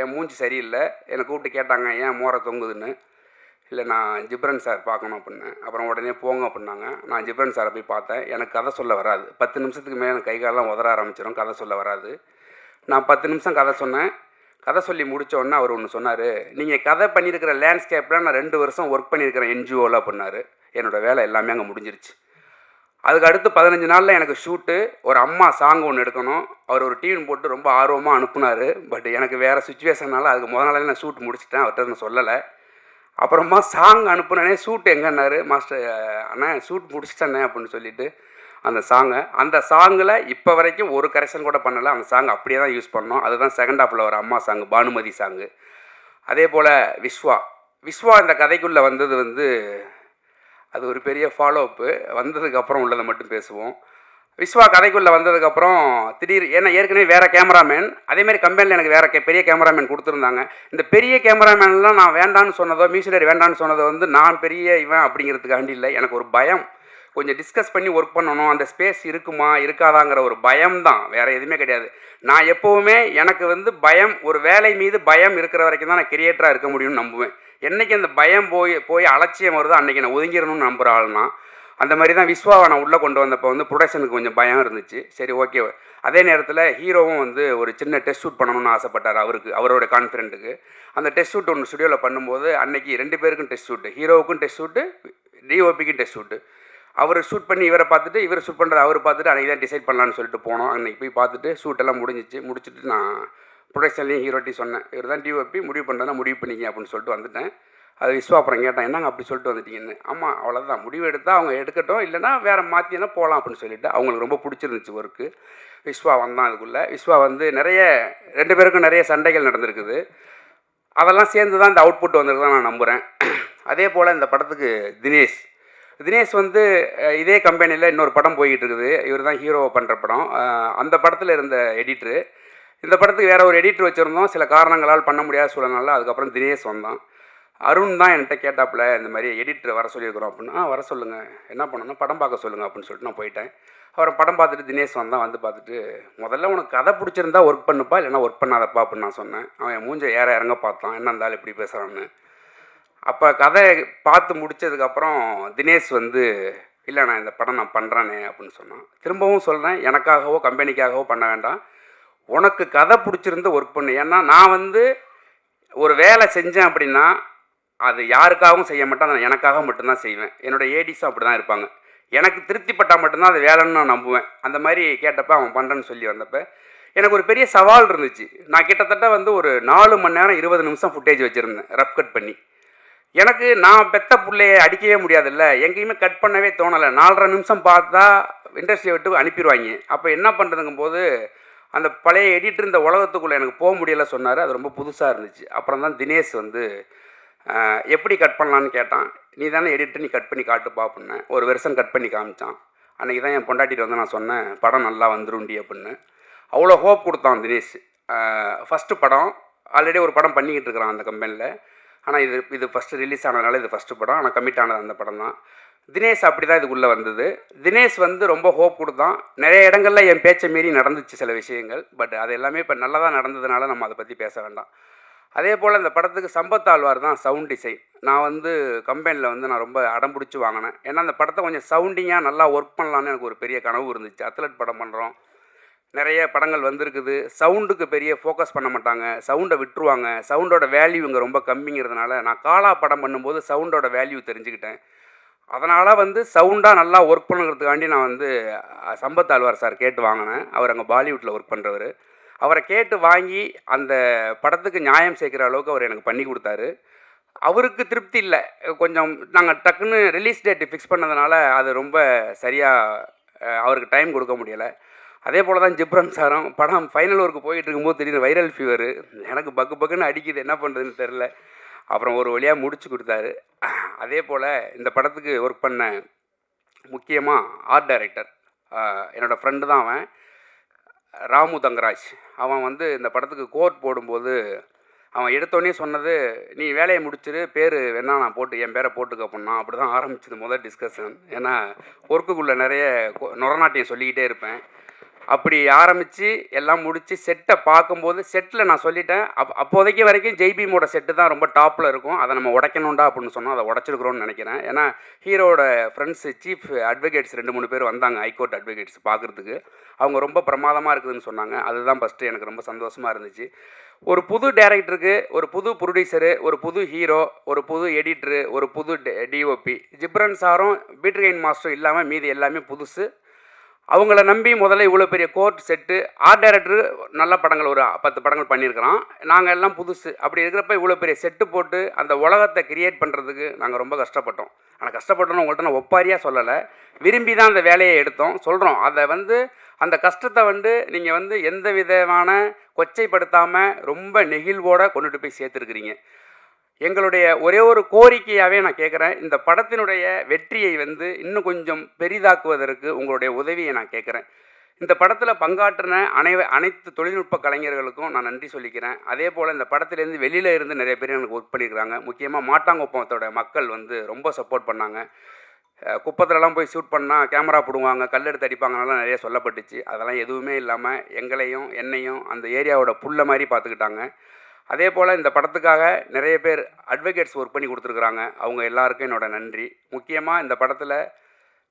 என் மூஞ்சி சரியில்லை. என்னை கூப்பிட்டு கேட்டாங்க ஏன் மோரை தொங்குதுன்னு. இல்லை நான் ஜிப்ரன் சார் பார்க்கணும் அப்படின்னேன். அப்புறம் உடனே போங்க அப்படின்னாங்க. நான் ஜிப்ரன் சாரை போய் பார்த்தேன். எனக்கு கதை சொல்ல வராது. 10 நிமிஷத்துக்கு மேலே எனக்கு கை காலெலாம் உதற ஆரம்பிச்சிடும். கதை சொல்ல வராது. நான் 10 நிமிஷம் கதை சொன்னேன். கதை சொல்லி முடித்த உடனே அவர் ஒன்று சொன்னார். நீங்கள் கதை பண்ணியிருக்கிற லேண்ட்ஸ்கேப்பில் நான் 2 வருஷம் ஒர்க் பண்ணியிருக்கிறேன் என்ஜிஓவில் அப்படின்னாரு. என்னோடய வேலை எல்லாமே அங்கே முடிஞ்சிருச்சு. அதுக்கு அடுத்து 15 நாளில் எனக்கு ஷூட்டு. ஒரு அம்மா சாங் ஒன்று எடுக்கணும். அவர் ஒரு டியூன் போட்டு ரொம்ப ஆர்வமாக அனுப்புனார். பட் எனக்கு வேறு சுச்சுவேஷனால் அதுக்கு முதல் நாளே நான் ஷூட் முடிச்சிட்டேன். அவர்கிட்ட நான் சொல்லலை. அப்புறமா சாங் அனுப்புனே ஷூட் எங்கன்னாரு. மாஸ்டர் அண்ணா ஷூட் முடிச்சிட்டேண்ணே அப்படின்னு சொல்லிட்டு அந்த சாங்கில் இப்போ வரைக்கும் ஒரு கரெக்ஷன் கூட பண்ணலை. அந்த சாங் அப்படியே தான் யூஸ் பண்ணோம். அதுதான் செகண்ட் ஹாஃபில் ஒரு அம்மா சாங், பானுமதி சாங்கு. அதே போல் விஸ்வா இந்த கதைக்குள்ளே வந்தது அது ஒரு பெரிய ஃபாலோஅப்பு. வந்ததுக்கப்புறம் உள்ளதை மட்டும் பேசுவோம். விஸ்வா கதைக்குள்ளே வந்ததுக்கப்புறம் ஏன்னா ஏற்கனவே வேறு கேமராமேன், அதேமாதிரி கம்பெனியில் எனக்கு வேறு பெரிய கேமராமேன் கொடுத்துருந்தாங்க. இந்த பெரிய கேமராமேன்லாம் நான் வேண்டான்னு சொன்னதோ, மியூசிக் வேண்டான்னு சொன்னதோ நான் பெரிய இவன் அப்படிங்கிறதுக்காண்டி இல்லை. எனக்கு ஒரு பயம். கொஞ்சம் டிஸ்கஸ் பண்ணி ஒர்க் பண்ணணும். அந்த ஸ்பேஸ் இருக்குமா இருக்காதாங்கிற ஒரு பயம் தான், வேறு எதுவுமே கிடையாது. நான் எப்போவுமே எனக்கு பயம், ஒரு வேலை மீது பயம் இருக்கிற வரைக்கும் தான் நான் கிரியேட்டராக இருக்க முடியும்னு நம்புவேன். என்றைக்கு அந்த பயம் போய் அலட்சியம் வருதோ அன்றைக்கி நான் ஒதுங்கிடணும்னு நம்புகிற ஆள்னா. அந்த மாதிரி தான் விஸ்வாவை நான் உள்ளே கொண்டு வந்தப்போ ப்ரொடக்ஷனுக்கு கொஞ்சம் பயம் இருந்துச்சு. சரி ஓகே. அதே நேரத்தில் ஹீரோவும் ஒரு சின்ன டெஸ்ட் ஷூட் பண்ணணும்னு ஆசைப்பட்டார். அவரோட கான்ஃபிடென்ட்டுக்கு அந்த டெஸ்ட் ஷூட் ஒன்று ஸ்டுடியோவில் பண்ணும்போது அன்றைக்கி 2 பேருக்கும் டெஸ்ட் ஷூட்டு, ஹீரோவுக்கும் டெஸ்ட் ஷூட்டு, டிஓபிக்கும் டெஸ்ட் ஷூட்டு. அவர் ஷூட் பண்ணி இவரை பார்த்துட்டு, இவர் ஷூட் பண்ணுறது அவர் பார்த்துட்டு அன்றைக்கி தான் டிசைட் பண்ணலான்னு சொல்லிட்டு போனோம். அன்றைக்கி போய் பார்த்துட்டு ஷூட்டெல்லாம் முடிச்சுட்டு நான் ப்ரொடக்ஷன்லேயும் ஹீரோட்டி சொன்னேன், இவர் தான் டிஓபி, முடிவு பண்ணுறதுனா முடிவு பண்ணிக்க அப்படின்னு சொல்லிட்டு வந்துட்டேன். அது விஸ்வா அப்புறம் கேட்டான், என்னங்க அப்படி சொல்லிட்டு வந்துட்டீங்கன்னு. ஆமாம் அவ்வளோதான், முடிவு எடுத்தால் அவங்க எடுக்கட்டும், இல்லைனா வேறு மாற்றினா போகலாம் அப்படின்னு சொல்லிட்டு அவங்களுக்கு ரொம்ப பிடிச்சிருந்துச்சு ஒர்க்கு. விஸ்வா வந்தான். அதுக்குள்ளே விஸ்வா நிறைய 2 பேருக்கும் நிறைய சண்டைகள் நடந்திருக்குது. அதெல்லாம் சேர்ந்து தான் இந்த அவுட்புட் வந்திருக்குதான் நான் நம்புகிறேன். அதே போல் இந்த படத்துக்கு தினேஷ் இதே கம்பெனியில் இன்னொரு படம் போய்கிட்டு இருக்குது. இவர் தான் ஹீரோவை பண்ணுற படம். அந்த படத்தில் இருந்த எடிட்ரு. இந்த படத்துக்கு வேறு ஒரு எடிட்டர் வச்சுருந்தோம். சில காரணங்களால் பண்ண முடியாத சூழல்னால அதுக்கப்புறம் தினேஷ் வந்தான். அருண் தான் என்கிட்ட கேட்டாப்புல, இந்த மாதிரி எடிட்டர் வர சொல்லியிருக்கிறோம் அப்படின்னா, வர சொல்லுங்கள், என்ன பண்ணணும்னா படம் பார்க்க சொல்லுங்கள் அப்படின்னு சொல்லிட்டு நான் போயிட்டேன். அப்புறம் படம் பார்த்துட்டு தினேஷ் வந்து பார்த்துட்டு, முதல்ல உனக்கு கதை பிடிச்சிருந்தா ஒர்க் பண்ணுப்பா, இல்லைனா ஒர்க் பண்ணாதப்பா அப்படின்னு நான் சொன்னேன். அவன் என் மூஞ்சை இறங்க பார்த்தான், என்ன இருந்தாலும் இப்படி பேசுகிறான்னு. அப்போ கதை பார்த்து முடித்ததுக்கப்புறம் தினேஷ் இல்லை நான் இந்த படம் நான் பண்ணுறேனே அப்படின்னு சொன்னான். திரும்பவும் சொல்கிறேன், எனக்காகவோ கம்பெனிக்காகவோ பண்ண வேண்டாம், உனக்கு கதை பிடிச்சிருந்து ஒர்க் பண்ணு. ஏன்னா நான் ஒரு வேலை செஞ்சேன் அப்படின்னா அது யாருக்காகவும் செய்ய மாட்டேன், அதை எனக்காக மட்டும்தான் செய்வேன். என்னோடய ஏடிஸும் அப்படி தான் இருப்பாங்க. எனக்கு திருப்திப்பட்டால் மட்டும்தான் அது வேலைன்னு நான் நம்புவேன். அந்த மாதிரி கேட்டப்போ அவன் பண்ணுறேன்னு சொல்லி வந்தப்போ எனக்கு ஒரு பெரிய சவால் இருந்துச்சு. நான் கிட்டத்தட்ட ஒரு 4 மணி நேரம் 20 நிமிஷம் ஃபுட்டேஜ் வச்சுருந்தேன் ரஃப் கட் பண்ணி. எனக்கு நான் பெத்த பிள்ளையை அடிக்கவே முடியாதுல்ல, எங்கேயுமே கட் பண்ணவே தோணலை. 4.5 நிமிஷம் பார்த்தா இண்டஸ்ட்ரியை விட்டு அனுப்பிடுவாங்க. அப்போ என்ன பண்ணுறதுங்கும் போது அந்த பழைய எடிட்டர் இந்த உலகத்துக்குள்ளே எனக்கு போக முடியலை சொன்னார். அது ரொம்ப புதுசாக இருந்துச்சு. அப்புறம் தான் தினேஷ் எப்படி கட் பண்ணலான்னு கேட்டான். நீ தானே எடிட்டர், நீ கட் பண்ணி காட்டுப்பா அப்படின்னேன். ஒரு வெர்ஷன் கட் பண்ணி காமிச்சான். அன்றைக்கி தான் என் பொண்டாட்டிட்டு நான் சொன்னேன், படம் நல்லா வந்துருண்டி அப்படின்னு. அவ்வளோ ஹோப் கொடுத்தான் தினேஷ். ஃபஸ்ட்டு படம், ஆல்ரெடி ஒரு படம் பண்ணிக்கிட்டு இருக்கிறான் அந்த கம்பெனியில். ஆனால் இது ஃபஸ்ட்டு ரிலீஸ் ஆனதுனால இது ஃபஸ்ட்டு படம். ஆனால் கமிட் ஆனது அந்த படம் தான். தினேஷ் அப்படி தான் இதுக்குள்ளே வந்தது. தினேஷ் ரொம்ப ஹோப் கொடுத்தான். நிறைய இடங்களில் என் பேச்சை மீறி நடந்துச்சு சில விஷயங்கள். பட் அது எல்லாமே இப்போ நல்லதாக நடந்ததுனால நம்ம அதை பற்றி பேச வேண்டாம். அதே போல் இந்த படத்துக்கு சம்பத் ஆழ்வார் தான் சவுண்ட் டிசைன். நான் கம்பெனியில் நான் ரொம்ப அடம் பிடிச்சி வாங்கினேன். ஏன்னா அந்த படத்தை கொஞ்சம் சவுண்டிங்காக நல்லா ஒர்க் பண்ணலான்னு எனக்கு ஒரு பெரிய கனவு இருந்துச்சு. அத்லட் படம் பண்ணுறோம், நிறைய படங்கள் வந்திருக்குது. சவுண்டுக்கு பெரிய ஃபோக்கஸ் பண்ண மாட்டாங்க, சவுண்டை விட்டுருவாங்க. சவுண்டோட வேல்யூ இங்கே ரொம்ப கம்மிங்கிறதுனால நான் காலா படம் பண்ணும்போது சவுண்டோட வேல்யூ தெரிஞ்சுக்கிட்டேன். அதனால் சவுண்டாக நல்லா ஒர்க் பண்ணுறதுக்காண்டி நான் சம்பத் ஆழ்வார் சார் கேட்டு வாங்கினேன். அவர் அங்கே பாலிவுட்டில் ஒர்க் பண்ணுறவர். அவரை கேட்டு வாங்கி அந்த படத்துக்கு நியாயம் சேர்க்குற அளவுக்கு அவர் எனக்கு பண்ணி கொடுத்தாரு. அவருக்கு திருப்தி இல்லை. கொஞ்சம் நாங்கள் டக்குன்னு ரிலீஸ் டேட்டு ஃபிக்ஸ் பண்ணதுனால அது ரொம்ப சரியாக அவருக்கு டைம் கொடுக்க முடியலை. அதே போல் தான் ஜிப்ரன் சாரும் படம் ஃபைனல் ஒர்க்கு போயிட்டு இருக்கும்போது திடீர்னு வைரல் ஃபீவர் எனக்கு பக்குன்னு அடிக்குது, என்ன பண்ணுறதுன்னு தெரில. அப்புறம் ஒரு வழியாக முடிச்சு கொடுத்தாரு. அதே போல் இந்த படத்துக்கு ஒர்க் பண்ண முக்கியமாக ஆர்ட் டைரக்டர் என்னோடய ஃப்ரெண்டு தான் அவன், ராமு தங்கராஜ். அவன் இந்த படத்துக்கு கோட் போடும்போது அவன் எடுத்தோடனே சொன்னது, "நீ வேலையை முடிச்சிரு, பேர் வேணா நான் போட்டு என் பேரை போட்டுக்க" அப்படின்னா. அப்படி தான் ஆரம்பிச்சது முதல் டிஸ்கஷன். ஏன்னா ஒர்க்குக்குள்ளே நிறைய நொரநாட்டியம் சொல்லிக்கிட்டே இருப்பேன். அப்படி ஆரம்பித்து எல்லாம் முடித்து செட்டை பார்க்கும்போது செட்டில் நான் சொல்லிட்டேன், அப்போதைக்கு வரைக்கும் ஜெய்பீமோட செட்டு தான் ரொம்ப டாப்பில் இருக்கும், அதை நம்ம உடைக்கணும்டா அப்படின்னு சொன்னோம். அதை உடச்சிருக்கிறோன்னு நினைக்கிறேன். ஏன்னா ஹீரோட ஃப்ரெண்ட்ஸு சீஃப் அட்வொகேட்ஸ் 2-3 பேர் வந்தாங்க, ஹைகோர்ட் அட்வொகேட்ஸ் பார்க்குறதுக்கு. அவங்க ரொம்ப பிரமாதமாக இருக்குதுன்னு சொன்னாங்க. அதுதான் ஃபஸ்ட்டு எனக்கு ரொம்ப சந்தோஷமாக இருந்துச்சு. ஒரு புது டைரக்டருக்கு, ஒரு புது ப்ரொடியூசரு, ஒரு புது ஹீரோ, ஒரு புது எடிட்ரு, ஒரு புது டிஓபி, ஜிப்ரன் சாரும் பீட்டர் மாஸ்டரும் இல்லாமல் மீதி எல்லாமே புதுசு. அவங்கள நம்பி முதல்ல இவ்வளோ பெரிய கோர்ட் செட்டு, ஆர்ட் டைரக்டர் நல்ல படங்கள் ஒரு 10 படங்கள் பண்ணியிருக்கிறோம். நாங்கள் எல்லாம் புதுசு. அப்படி இருக்கிறப்ப இவ்வளோ பெரிய செட்டு போட்டு அந்த உலகத்தை கிரியேட் பண்ணுறதுக்கு நாங்கள் ரொம்ப கஷ்டப்பட்டோம். ஆனால் கஷ்டப்பட்டோன்னு உங்கள்கிட்ட நான் ஒப்பாரியாக சொல்லலை, விரும்பி தான் அந்த வேலையை எடுத்தோம். சொல்கிறோம், அதை அந்த கஷ்டத்தை நீங்கள் எந்த விதமான கொச்சைப்படுத்தாமல் ரொம்ப நெகிழ்வோடு கொண்டுட்டு போய் சேர்த்துருக்கிறீங்க. எங்களுடைய ஒரே ஒரு கோரிக்கையாகவே நான் கேட்குறேன், இந்த படத்தினுடைய வெற்றியை இன்னும் கொஞ்சம் பெரிதாக்குவதற்கு உங்களுடைய உதவியை நான் கேட்குறேன். இந்த படத்தில் பங்காற்றின அனைத்து தொழில்நுட்ப கலைஞர்களுக்கும் நான் நன்றி சொல்லிக்கிறேன். அதே போல் இந்த படத்துலேருந்து வெளியில் இருந்து நிறைய பேர் எனக்கு ஒர்க் பண்ணியிருக்கிறாங்க. முக்கியமாக மாட்டாங்குப்பத்தோட மக்கள் ரொம்ப சப்போர்ட் பண்ணாங்க. குப்பத்துலலாம் போய் ஷூட் பண்ணால் கேமரா போடுவாங்க, கல் எடுத்து அடிப்பாங்கனாலாம் நிறைய சொல்லப்பட்டுச்சு. அதெல்லாம் எதுவுமே இல்லாமல் எங்களையும் என்னையும் அந்த ஏரியாவோட புல்ல மாதிரி பார்த்துக்கிட்டாங்க. அதே போல் இந்த படத்துக்காக நிறைய பேர் அட்வொகேட்ஸ் ஒர்க் பண்ணி கொடுத்துருக்குறாங்க. அவங்க எல்லாருக்கும் என்னோடய நன்றி. முக்கியமாக இந்த படத்தில்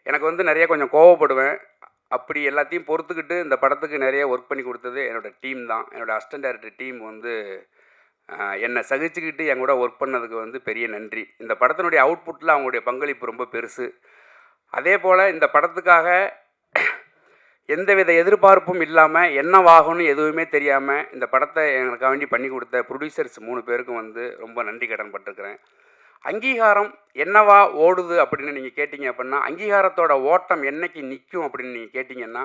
எனக்கு நிறைய கொஞ்சம் கோவப்படுவேன். அப்படி எல்லாத்தையும் பொறுத்துக்கிட்டு இந்த படத்துக்கு நிறைய ஒர்க் பண்ணி கொடுத்தது என்னோடய டீம் தான். என்னோடய அசிஸ்டன்ட் டைரக்டர் டீம் என்னை சகிச்சுக்கிட்டு என் கூட ஒர்க் பண்ணதுக்கு பெரிய நன்றி. இந்த படத்தினுடைய அவுட்புட்டில் அவங்களுடைய பங்களிப்பு ரொம்ப பெருசு. அதே போல் இந்த படத்துக்காக எந்தவித எதிர்பார்ப்பும் இல்லாமல் என்னவாகும்னு எதுவுமே தெரியாமல் இந்த படத்தை எனக்காக வேண்டி பண்ணி கொடுத்த ப்ரொடியூசர்ஸ் 3 பேருக்கும் ரொம்ப நன்றி கடன் பட்டிருக்கிறேன். அங்கீகாரம் என்னவா ஓடுது அப்படின்னு நீங்கள் கேட்டிங்க அப்படின்னா, அங்கீகாரத்தோட ஓட்டம் என்னைக்கு நிற்கும் அப்படின்னு நீங்கள் கேட்டிங்கன்னா,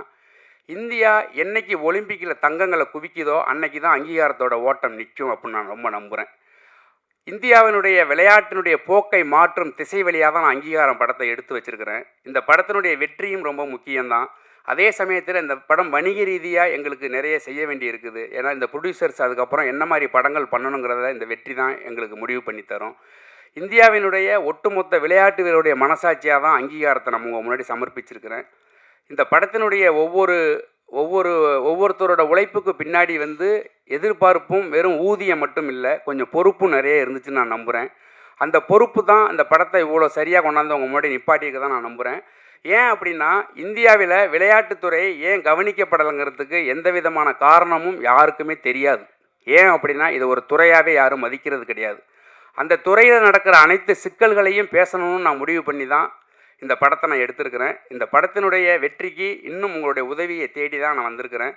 இந்தியா என்னைக்கு ஒலிம்பிக்கில் தங்கங்களை குவிக்குதோ அன்னைக்கு தான் அங்கீகாரத்தோட ஓட்டம் நிற்கும் அப்படின்னு நான் ரொம்ப நம்புகிறேன். இந்தியாவினுடைய விளையாட்டினுடைய போக்கை மாற்றும் திசை வழியாக தான் நான் அங்கீகாரம் படத்தை எடுத்து வச்சுருக்கிறேன். இந்த படத்தினுடைய வெற்றியும் ரொம்ப முக்கியம்தான். அதே சமயத்தில் இந்த படம் வணிக ரீதியாக எங்களுக்கு நிறைய செய்ய வேண்டி இருக்குது. ஏன்னா இந்த ப்ரொடியூசர்ஸ் அதுக்கப்புறம் என்ன மாதிரி படங்கள் பண்ணணுங்கிறத இந்த வெற்றி தான் எங்களுக்கு முடிவு பண்ணித்தரும். இந்தியாவினுடைய ஒட்டுமொத்த விளையாட்டு வீரருடைய மனசாட்சியாக தான் அங்கீகாரத்தை நம்ம முன்னாடி சமர்ப்பிச்சிருக்கிறேன். இந்த படத்தினுடைய ஒவ்வொருத்தரோட உழைப்புக்கு பின்னாடி எதிர்பார்ப்பும் வெறும் ஊதியம் மட்டும் இல்லை, கொஞ்சம் பொறுப்பும் நிறைய இருந்துச்சுன்னு நான் நம்புகிறேன். அந்த பொறுப்பு தான் இந்த படத்தை இவ்வளோ சரியாக கொண்டாந்து அவங்க முன்னாடி நிப்பாட்டிக்க தான் நான் நம்புகிறேன். ஏன் அப்படின்னா, இந்தியாவில் விளையாட்டுத்துறை ஏன் கவனிக்கப்படலைங்கிறதுக்கு எந்த விதமான காரணமும் யாருக்குமே தெரியாது. ஏன் அப்படின்னா, இது ஒரு துறையாகவே யாரும் மதிக்கிறது கிடையாது. அந்த துறையில் நடக்கிற அனைத்து சிக்கல்களையும் பேசணும்னு நான் முடிவு பண்ணி தான் இந்த படத்தை நான் எடுத்திருக்கிறேன். இந்த படத்தினுடைய வெற்றிக்கு இன்னும் உங்களுடைய உதவியை தேடி தான் நான் வந்திருக்கிறேன்.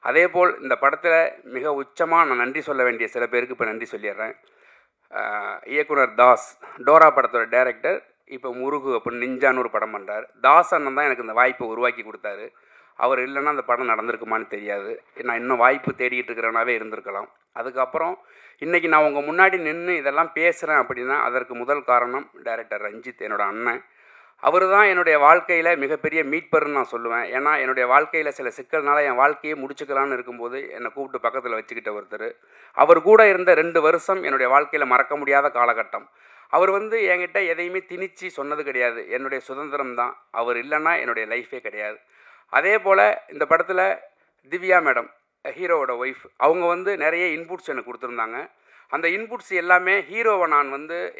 அதே போல் இந்த படத்தில் மிக உச்சமாக நான் நன்றி சொல்ல வேண்டிய சில பேருக்கு இப்போ நன்றி சொல்லிடுறேன். இயக்குனர் தாஸ், டோரா படத்தோட டைரக்டர், இப்போ முருகு அப்படின்னு நிஞ்சான்னு ஒரு படம் பண்ணுறார். தாஸ் அண்ணன் தான் எனக்கு இந்த வாய்ப்பை உருவாக்கி கொடுத்தாரு. அவர் இல்லைன்னா அந்த படம் நடந்திருக்குமான்னு தெரியாது. நான் இன்னும் வாய்ப்பு தேடிக்கிட்டு இருக்கிறனாவே இருந்திருக்கலாம். அதுக்கப்புறம் இன்றைக்கி நான் உங்கள் முன்னாடி நின்று இதெல்லாம் பேசுகிறேன் அப்படின்னா அதற்கு முதல் காரணம் டைரக்டர் ரஞ்சித், என்னோடய அண்ணன். அவர் தான் என்னுடைய வாழ்க்கையில் மிகப்பெரிய மீட்பர்னு நான் சொல்லுவேன். ஏன்னா என்னுடைய வாழ்க்கையில் சில சிக்கல்னால என் வாழ்க்கையை முடிச்சுக்கலான்னு இருக்கும்போது என்னை கூப்பிட்டு பக்கத்தில் வச்சுக்கிட்ட ஒருத்தர். அவர் கூட இருந்த 2 வருஷம் என்னுடைய வாழ்க்கையில் மறக்க முடியாத காலகட்டம். அவர் என்கிட்ட எதையுமே திணிச்சு சொன்னது கிடையாது. என்னுடைய சுதந்திரம் தான். அவர் இல்லைன்னா என்னுடைய லைஃபே கிடையாது. அதே போல் இந்த படத்தில் திவ்யா மேடம், ஹீரோவோட ஒய்ஃப், அவங்க நிறைய இன்புட்ஸ் எனக்கு கொடுத்துருந்தாங்க. அந்த இன்புட்ஸ் எல்லாமே ஹீரோவை நான்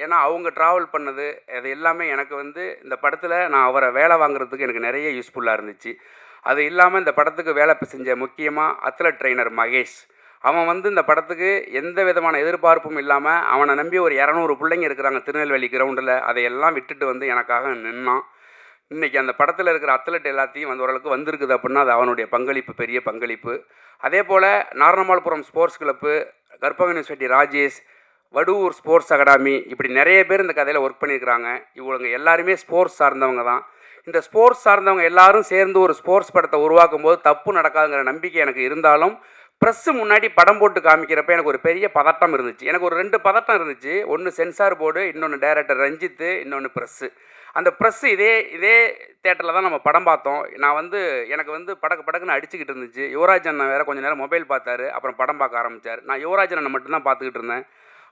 ஏன்னா அவங்க ட்ராவல் பண்ணது அது எல்லாமே எனக்கு இந்த படத்தில் நான் அவரை வேலை வாங்குறதுக்கு எனக்கு நிறைய யூஸ்ஃபுல்லாக இருந்துச்சு. அது இல்லாமல் இந்த படத்துக்கு வேலை செஞ்ச முக்கியமாக அத்லட் ட்ரெயினர் மகேஷ், அவன் இந்த படத்துக்கு எந்த விதமான எதிர்பார்ப்பும் இல்லாமல் அவனை நம்பி ஒரு 200 பிள்ளைங்க இருக்கிறாங்க திருநெல்வேலி கிரவுண்டில், அதையெல்லாம் விட்டுட்டு எனக்காக நின்னான். இன்றைக்கி அந்த படத்தில் இருக்கிற அத்லட் எல்லாத்தையும் ஓரளவுக்கு வந்திருக்குது அப்படின்னா அது அவனுடைய பங்களிப்பு, பெரிய பங்களிப்பு. அதே போல் Naranammalpuram sports club, Karpaga university Rajesh, Vaduvur sports academy, இப்படி நிறைய பேர் இந்த கதையில் ஒர்க் பண்ணியிருக்கிறாங்க. இவங்க எல்லாருமே ஸ்போர்ட்ஸ் சார்ந்தவங்க தான். இந்த ஸ்போர்ட்ஸ் சார்ந்தவங்க எல்லாரும் சேர்ந்து ஒரு ஸ்போர்ட்ஸ் படத்தை உருவாக்கும் போது தப்பு நடக்காதுங்கிற நம்பிக்கை எனக்கு இருந்தாலும் ப்ரெஸ்ஸு முன்னாடி படம் போட்டு காமிக்கிறப்ப எனக்கு ஒரு பெரிய பதட்டம் இருந்துச்சு. எனக்கு ஒரு 2 பதட்டம் இருந்துச்சு. ஒன்று சென்சார் போர்டு, இன்னொன்று டைரக்டர் ரஞ்சித்து, இன்னொன்று ப்ரெஸ்ஸு. அந்த ப்ரெஸ்ஸு இதே இதே தியேட்டரில் தான் நம்ம படம் பார்த்தோம். நான் வந்து எனக்கு வந்து படக்கு படக்குன்னு அடிச்சுக்கிட்டு இருந்துச்சு. யுவராஜ் அண்ணன் வேறு கொஞ்சம் நேரம் மொபைல் பார்த்தாரு. அப்புறம் படம் பார்க்க ஆரம்பித்தார். நான் யுவராஜ் அண்ணனை மட்டும்தான் பார்த்துக்கிட்டு இருந்தேன்.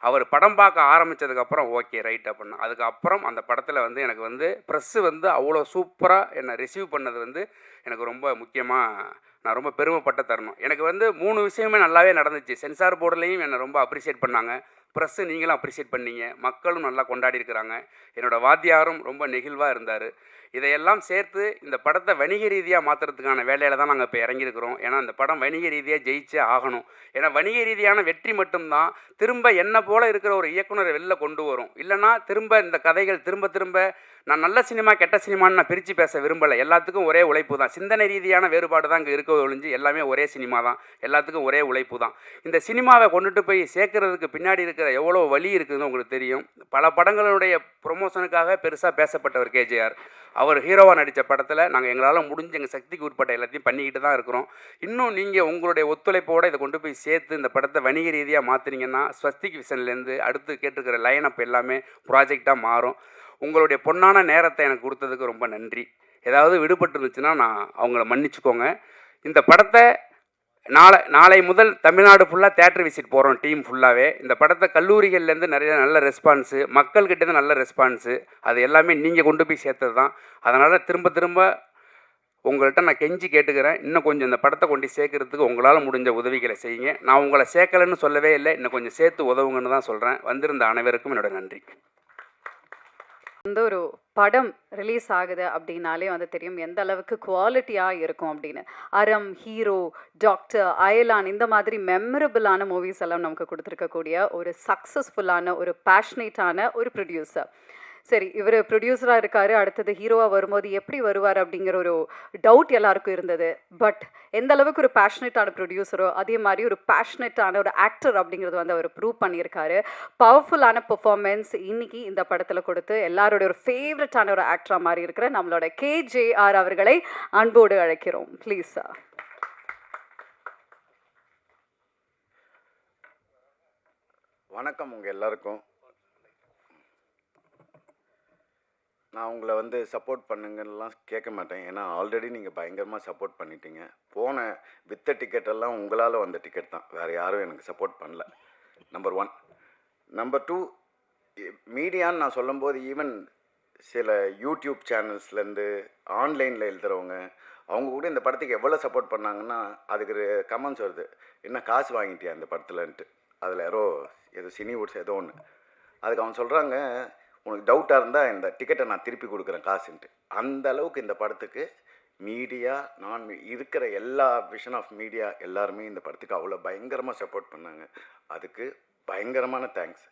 அவர் படம் பார்க்க ஆரம்பித்ததுக்கப்புறம் ஓகே ரைட் அப்படின்னா அதுக்கப்புறம் அந்த படத்தில் வந்து எனக்கு வந்து ப்ரெஸ்ஸு வந்து அவ்வளோ சூப்பராக என்னை ரிசீவ் பண்ணது வந்து எனக்கு ரொம்ப முக்கியமாக நான் ரொம்ப பெருமைப்பட்ட தருணம். எனக்கு வந்து 3 விஷயமே நல்லாவே நடந்துச்சு. சென்சார் போர்டுலேயும் என்னை ரொம்ப அப்ரிஷியேட் பண்ணாங்க. ப்ரெஸ்ஸு நீங்களும் அப்ரிஷியேட் பண்ணீங்க. மக்களும் நல்லா கொண்டாடி இருக்கிறாங்க. என்னோடய வாத்தியாரும் ரொம்ப நெகிழ்வாக இருந்தார். இதையெல்லாம் சேர்த்து இந்த படத்தை வணிக ரீதியாக மாற்றுறதுக்கான வேலையில் தான் நாங்கள் இப்போ இறங்கியிருக்கிறோம். ஏன்னா இந்த படம் வணிக ரீதியாக ஜெயிச்சே ஆகணும். ஏன்னா வணிக ரீதியான வெற்றி மட்டும்தான் திரும்ப என்ன போல் இருக்கிற ஒரு இயக்குனரை வெளில கொண்டு வரும். இல்லைனா திரும்ப இந்த கதைகள் திரும்ப திரும்ப நான் நல்ல சினிமா கெட்ட சினிமான்னு நான் பிரித்து பேச விரும்பலை. எல்லாத்துக்கும் ஒரே உழைப்பு தான். சிந்தனை ரீதியான வேறுபாடு தான் இங்கே இருக்க ஒழிஞ்சு எல்லாமே ஒரே சினிமா தான். எல்லாத்துக்கும் ஒரே உழைப்பு தான். இந்த சினிமாவை கொண்டுட்டு போய் சேர்க்கறதுக்கு பின்னாடி இருக்கிற எவ்வளோ வழி இருக்குதுன்னு உங்களுக்கு தெரியும். பல படங்களுடைய ப்ரொமோஷனுக்காக பெருசாக பேசப்பட்டவர் கேஜேஆர். அவர் ஹீரோவாக நடித்த படத்தில் நாங்கள் எங்களால் முடிஞ்ச எங்கள் சக்திக்கு உட்பட்ட எல்லாத்தையும் பண்ணிக்கிட்டு தான் இருக்கிறோம். இன்னும் நீங்கள் உங்களுடைய ஒத்துழைப்போடு இதை கொண்டு போய் சேர்த்து இந்த படத்தை வணிக ரீதியாக மாற்றினீங்கன்னா ஸ்வஸ்திக் விஷன்லேருந்து அடுத்து கேட்டிருக்கிற லைனப் எல்லாமே ப்ராஜெக்டாக மாறும். உங்களுடைய பொன்னான நேரத்தை எனக்கு கொடுத்ததுக்கு ரொம்ப நன்றி. ஏதாவது விடுபட்டு இருந்துச்சுன்னா நான் அவங்கள மன்னிச்சுக்கோங்க. இந்த படத்தை நாளை முதல் தமிழ்நாடு ஃபுல்லாக தேட்டர் விசிட் போகிறோம் டீம் ஃபுல்லாகவே. இந்த படத்தை கல்லூரிகள்லேருந்து நிறைய நல்ல ரெஸ்பான்ஸு, மக்கள்கிட்டேருந்து நல்ல ரெஸ்பான்ஸு, அது எல்லாமே நீங்கள் கொண்டு போய் சேர்த்தது தான். அதனால் திரும்ப திரும்ப உங்கள்கிட்ட நான் கெஞ்சி கேட்டுக்கிறேன். இன்னும் கொஞ்சம் இந்த படத்தை கொண்டு சேர்க்கறதுக்கு உங்களால் முடிஞ்ச உதவிகளை செய்யுங்க. நான் உங்களை சேர்க்கலைன்னு சொல்லவே இல்லை. இன்னும் கொஞ்சம் சேர்த்து உதவுங்கன்னு தான் சொல்கிறேன். வந்திருந்த அனைவருக்கும் என்னோட நன்றி. வந்து ஒரு படம் ரிலீஸ் ஆகுது அப்படின்னாலே வந்து தெரியும் எந்த அளவுக்கு குவாலிட்டியாக இருக்கும் அப்படின்னு. அறம், ஹீரோ, டாக்டர், அயலான் இந்த மாதிரி மெமரபிளான மூவிஸ் எல்லாம் நமக்கு கொடுத்துருக்கக்கூடிய ஒரு சக்ஸஸ்ஃபுல்லான ஒரு பேஷனேட்டான ஒரு ப்ரொடியூசர். சரி, இவர் ப்ரொடியூசராக இருக்கார், அடுத்தது ஹீரோவாக வரும்போது எப்படி வருவார் அப்படிங்கிற ஒரு டவுட் எல்லாருக்கும் இருந்தது. பட் எந்த அளவுக்கு ஒரு பேஷனேட்டான ப்ரொடியூசரோ அதே மாதிரி ஒரு பேஷனேட்டான ஒரு ஆக்டர் அப்படிங்கிறது வந்து அவர் ப்ரூவ் பண்ணியிருக்காரு. பவர்ஃபுல்லான பெர்ஃபார்மன்ஸ் இன்னைக்கு இந்த படத்தில் கொடுத்து எல்லாரோட ஒரு ஃபேவரட்டான ஒரு ஆக்டராக மாறி இருக்கிற நம்மளோட கேஜேஆர் அவர்களை அன்போடு அழைக்கிறோம். Please sir. வணக்கம் உங்கள் எல்லாருக்கும். நான் உங்களை வந்து சப்போர்ட் பண்ணுங்கலாம் கேட்க மாட்டேன். ஏன்னா ஆல்ரெடி நீங்கள் பயங்கரமாக சப்போர்ட் பண்ணிட்டீங்க. போன வித்த டிக்கெட்டெல்லாம் உங்களால் வந்த டிக்கெட் தான், வேறு யாரும் எனக்கு சப்போர்ட் பண்ணல. நம்பர் 1. நம்பர் 2, மீடியான்னு நான் சொல்லும்போது ஈவன் சில யூடியூப் சேனல்ஸ்லேருந்து ஆன்லைனில் எழுதுகிறவங்க அவங்க கூட இந்த படத்துக்கு எவ்வளோ சப்போர்ட் பண்ணாங்கன்னா அதுக்கு கமெண்ட்ஸ் வருது, என்ன காசு வாங்கிட்டியா இந்த படத்துலன்ட்டு. அதில் ஏதோ சினிவுட்ஸ் ஏதோ ஒன்று. அதுக்கு அவன் சொல்கிறாங்க, உனக்கு டவுட்டாக இருந்தால் இந்த டிக்கெட்டை நான் திருப்பி கொடுக்குறேன் காசுன்ட்டு. அந்த அளவுக்கு இந்த படத்துக்கு மீடியா இருக்கிற எல்லா விஷன் ஆஃப் மீடியா எல்லாருமே இந்த படத்துக்கு அவ்வளோ பயங்கரமாக சப்போர்ட் பண்ணாங்க. அதுக்கு பயங்கரமான தேங்க்ஸ்.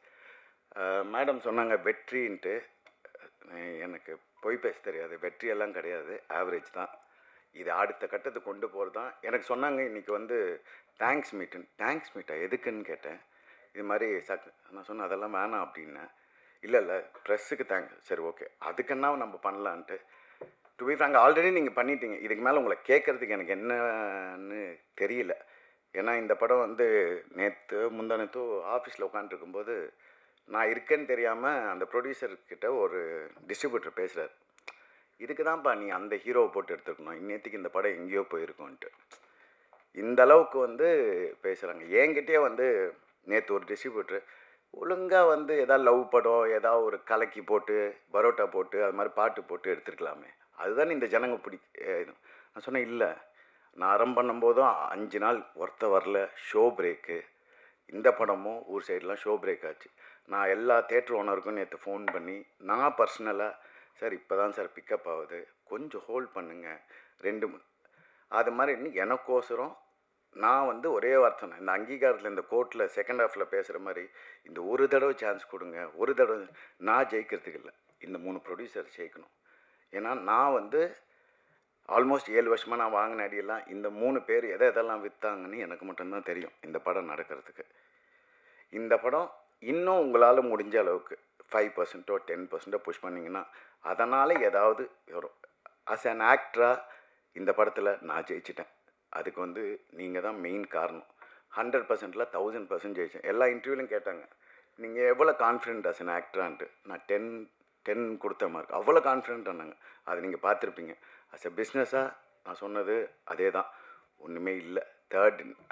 மேடம் சொன்னாங்க வெற்றின்ட்டு. எனக்கு பொய் பேச தெரியாது, வெற்றியெல்லாம் கிடையாது, ஆவரேஜ் தான். இது அடுத்த கட்டத்துக்கு கொண்டு போகிறது தான். எனக்கு சொன்னாங்க இன்றைக்கி வந்து தேங்க்ஸ் மீட்டா எதுக்குன்னு கேட்டேன். இது மாதிரி நான் சொன்னேன் அதெல்லாம் வேணாம் அப்படின்னேன். இல்லை ப்ரெஸ்ஸுக்கு தேங்க்ஸ். சரி ஓகே, அதுக்குன்னா நம்ம பண்ணலான்ட்டு. டு பி ஃப்ராங்க் ஆல்ரெடி நீங்கள் பண்ணிட்டீங்க. இதுக்கு மேலே உங்களை கேட்குறதுக்கு எனக்கு என்னன்னு தெரியல. ஏன்னா இந்த படம் வந்து முந்தானத்தோ ஆஃபீஸில் உட்காந்துருக்கும்போது நான் இருக்கேன்னு தெரியாமல் அந்த ப்ரொடியூசர்கிட்ட ஒரு டிஸ்ட்ரிபியூட்டர் பேசுகிறார், இதுக்கு தான்ப்பா நீ அந்த ஹீரோவை போட்டு எடுத்துருக்கணும், இன்னத்துக்கு இந்த படம் எங்கேயோ போயிருக்கோன்ட்டு. இந்த அளவுக்கு வந்து பேசுகிறாங்க. என்கிட்டயே வந்து நேற்று ஒரு டிஸ்ட்ரிபியூட்டர் ஒழுங்காக வந்து எதாவது லவ் படம் ஏதாவது ஒரு கலக்கி போட்டு பரோட்டா போட்டு அது மாதிரி பாட்டு போட்டு எடுத்துருக்கலாமே, அதுதான் இந்த ஜனங்க நான் சொன்னேன் இல்லை, நான் அறம் பண்ணும்போதும் 5 நாள் ஒருத்த வரல, ஷோ பிரேக்கு. இந்த படமும் ஊர் சைடெலாம் ஷோ பிரேக் ஆச்சு. நான் எல்லா தேட்டர் ஓனருக்கும் நேற்று ஃபோன் பண்ணி நான் பர்சனலாக, சார் இப்போ தான் சார் பிக்கப் ஆகுது, கொஞ்சம் ஹோல்ட் பண்ணுங்கள் 2 அது மாதிரி இன்னும் எனக்கோசரம் நான் வந்து ஒரே வார்த்தை சொன்னேன். இந்த அங்கீகாரத்தில் இந்த கோர்ட்டில் செகண்ட் ஹாஃபில் பேசுகிற மாதிரி இந்த ஒரு தடவை சான்ஸ் கொடுங்க, ஒரு தடவை. நான் ஜெயிக்கிறதுக்கு இல்லை, இந்த 3 ப்ரொடியூசர் ஜெயிக்கணும். ஏன்னா நான் வந்து ஆல்மோஸ்ட் 7 வருஷமாக நான் வாங்கின அடியெல்லாம் இந்த 3 பேர் எதெல்லாம் விற்றாங்கன்னு எனக்கு மட்டும்தான் தெரியும். இந்த படம் நடக்கிறதுக்கு இந்த படம் இன்னும் உங்களால் முடிஞ்ச அளவுக்கு 5%ஓ 10%ஓ புஷ் பண்ணிங்கன்னா அதனால் ஏதாவது வரும். அஸ் அன் ஆக்டராக இந்த படத்தில் நான் ஜெயிச்சிட்டேன். அதுக்கு வந்து நீங்கள் தான் மெயின் காரணம். 100%ல 1000% ஜெயிச்சேன். எல்லா இன்டர்வியூலையும் கேட்டாங்க, நீங்கள் எவ்வளோ கான்ஃபிடென்ட் அஸ் அன் ஆக்டரான்ட்டு. நான் 10 கொடுத்த மார்க், அவ்வளோ கான்ஃபிடென்ட் ஆனாங்க. அது நீங்கள் பார்த்துருப்பீங்க. அஸ் எ பிஸ்னஸாக நான் சொன்னது அதே தான், ஒன்றுமே இல்லை.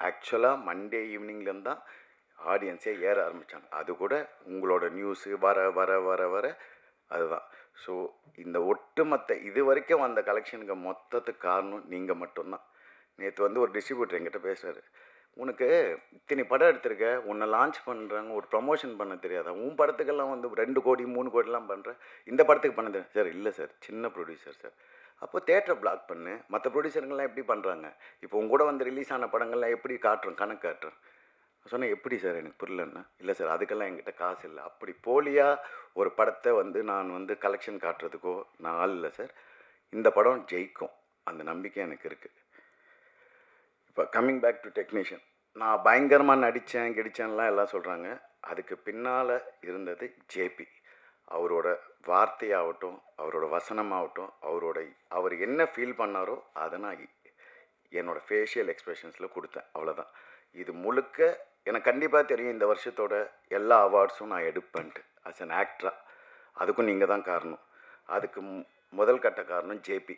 ஆக்சுவலாக மண்டே ஈவினிங்லேருந்து தான் ஆடியன்ஸே ஏற ஆரம்பித்தாங்க. அது கூட உங்களோட நியூஸு வர வர வர வர அதுதான். ஸோ இந்த ஒட்டுமொத்த இது வரைக்கும் வந்த கலெக்ஷனுக்கு மொத்தத்துக்கு காரணம் நீங்கள் மட்டும்தான். நேற்று வந்து ஒரு டிஸ்ட்ரிபியூட்டர் என்கிட்ட பேசுகிறாரு, உனக்கு இத்தனை படம் எடுத்திருக்க, உன்னை லான்ச் பண்ணுறாங்க, ஒரு ப்ரமோஷன் பண்ண தெரியாதா, உன் படத்துக்கெல்லாம் வந்து 2 கோடி 3 கோடிலாம் பண்ணுறேன், இந்த படத்துக்கு பண்ண தெரியும் சார். இல்லை சார், சின்ன ப்ரொடியூசர் சார். அப்போ தேட்டரை பிளாக் பண்ணு. மற்ற ப்ரொடியூசருங்கெல்லாம் எப்படி பண்ணுறாங்க? இப்போ உங்க கூட வந்து ரிலீஸ் ஆன படங்கள்லாம் எப்படி காட்டுறோம், கணக்கு காட்டுறோம். சொன்னேன், எப்படி சார், எனக்கு புரியலன்னா. இல்லை சார், அதுக்கெல்லாம் என்கிட்ட காசு இல்லை. அப்படி போலியாக ஒரு படத்தை வந்து நான் வந்து கலெக்ஷன் காட்டுறதுக்கோ நான் ஆள் இல்லை சார். இந்த படம் ஜெயிக்கும், அந்த நம்பிக்கை எனக்கு இருக்குது. இப்போ கம்மிங் பேக் டு டெக்னீஷியன், நான் பயங்கரமாக நடித்தேன் கிடிச்சேன்லாம் எல்லாம் சொல்கிறாங்க. அதுக்கு பின்னால் இருந்தது ஜேபி. அவரோட வார்த்தையாகட்டும், அவரோட வசனமாகட்டும், அவர் என்ன ஃபீல் பண்ணாரோ அதை நான் என்னோடய ஃபேஷியல் எக்ஸ்ப்ரெஷன்ஸில் கொடுத்தேன், அவ்வளோதான். இது முழுக்க எனக்கு கண்டிப்பாக தெரியும், இந்த வருஷத்தோட எல்லா அவார்ட்ஸும் நான் எடுப்பேன்ட்டு அஸ் அன் ஆக்டராக. அதுக்கும் நீங்கள் தான் காரணம். அதுக்கு முதல் கட்ட காரணம் ஜேபி.